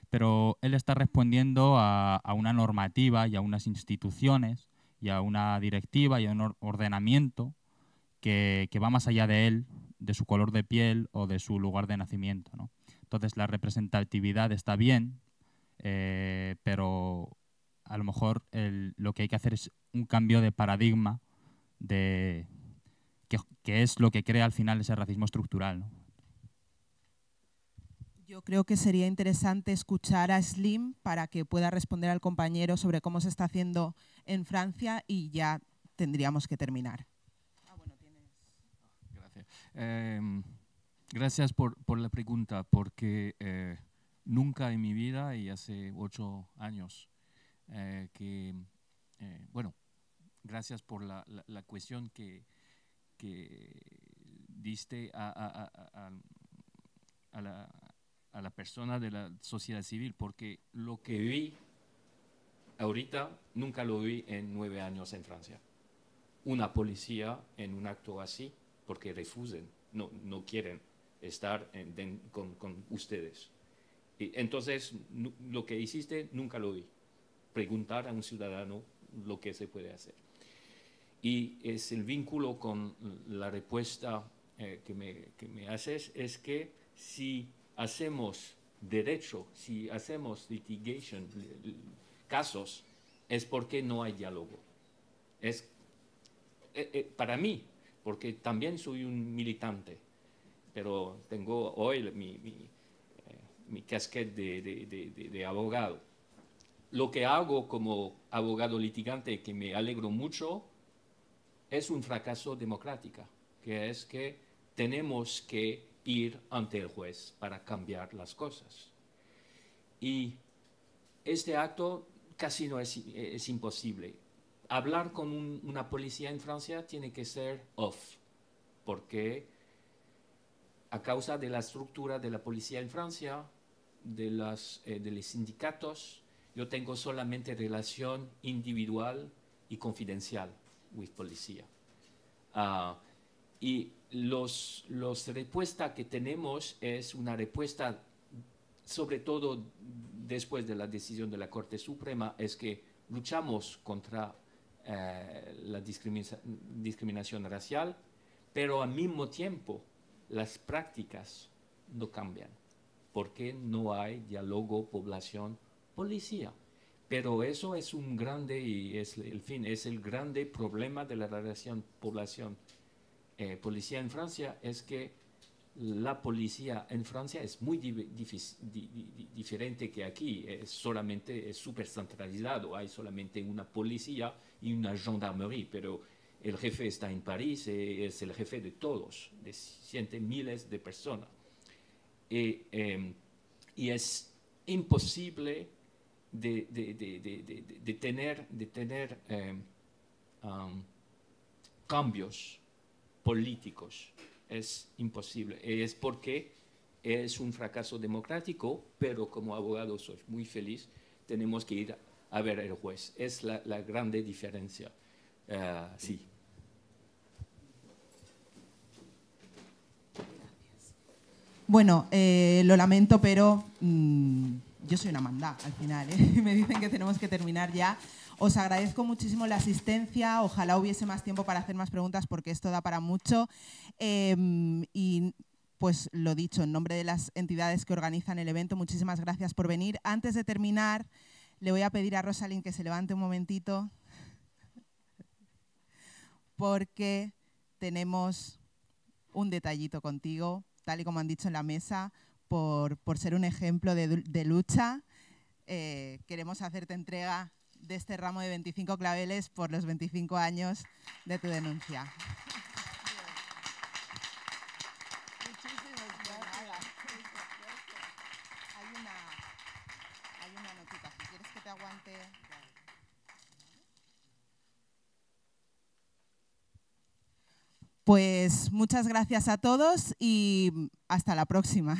pero él está respondiendo a una normativa y a unas instituciones y a una directiva y a un ordenamiento que va más allá de él, de su color de piel o de su lugar de nacimiento, ¿no? Entonces la representatividad está bien, pero a lo mejor lo que hay que hacer es un cambio de paradigma que es lo que crea al final ese racismo estructural, ¿no? Yo creo que sería interesante escuchar a Slim para que pueda responder al compañero sobre cómo se está haciendo en Francia y ya tendríamos que terminar. Gracias. Gracias por la pregunta, porque nunca en mi vida, y hace 8 años, bueno, gracias por la cuestión que diste a la persona de la sociedad civil, porque lo que vi ahorita nunca lo vi en 9 años en Francia. Una policía en un acto así, porque refusen, no quieren estar con ustedes. Y entonces, lo que hiciste nunca lo vi. Preguntar a un ciudadano lo que se puede hacer. Y es el vínculo con la respuesta que me haces, es que si hacemos derecho, si hacemos litigation, casos, es porque no hay diálogo. Es para mí, porque también soy un militante, pero tengo hoy mi casquete de abogado. Lo que hago como abogado litigante, que me alegro mucho, es un fracaso democrático, que es que tenemos que ir ante el juez para cambiar las cosas. Y este acto casi no es imposible. Hablar con una policía en Francia tiene que ser off, porque a causa de la estructura de la policía en Francia, de los sindicatos, yo tengo solamente relación individual y confidencial con policía. Y los respuestas que tenemos es una respuesta, sobre todo después de la decisión de la Corte Suprema, es que luchamos contra la discriminación racial, pero al mismo tiempo las prácticas no cambian, porque no hay diálogo población-policía. Pero eso es un grande, y es el grande problema de la relación población-policía en Francia, es que la policía en Francia es muy diferente que aquí, es súper centralizado, hay solamente una policía y una gendarmerie, pero el jefe está en París, es el jefe de todos, de miles de personas. Y es imposible de tener cambios políticos. Es imposible. Es porque es un fracaso democrático, pero como abogado soy muy feliz, tenemos que ir a ver al juez. Es la grande diferencia. Sí. Bueno, lo lamento, pero yo soy una mandá al final, ¿eh? Me dicen que tenemos que terminar ya. Os agradezco muchísimo la asistencia, ojalá hubiese más tiempo para hacer más preguntas porque esto da para mucho. Y pues lo dicho, en nombre de las entidades que organizan el evento, muchísimas gracias por venir. Antes de terminar, le voy a pedir a Rosalind que se levante un momentito porque tenemos un detallito contigo, tal y como han dicho en la mesa, por ser un ejemplo de lucha. Queremos hacerte entrega de este ramo de 25 claveles por los 25 años de tu denuncia. Muchísimas gracias. Hay una notita, si quieres que te aguante. Pues muchas gracias a todos y hasta la próxima.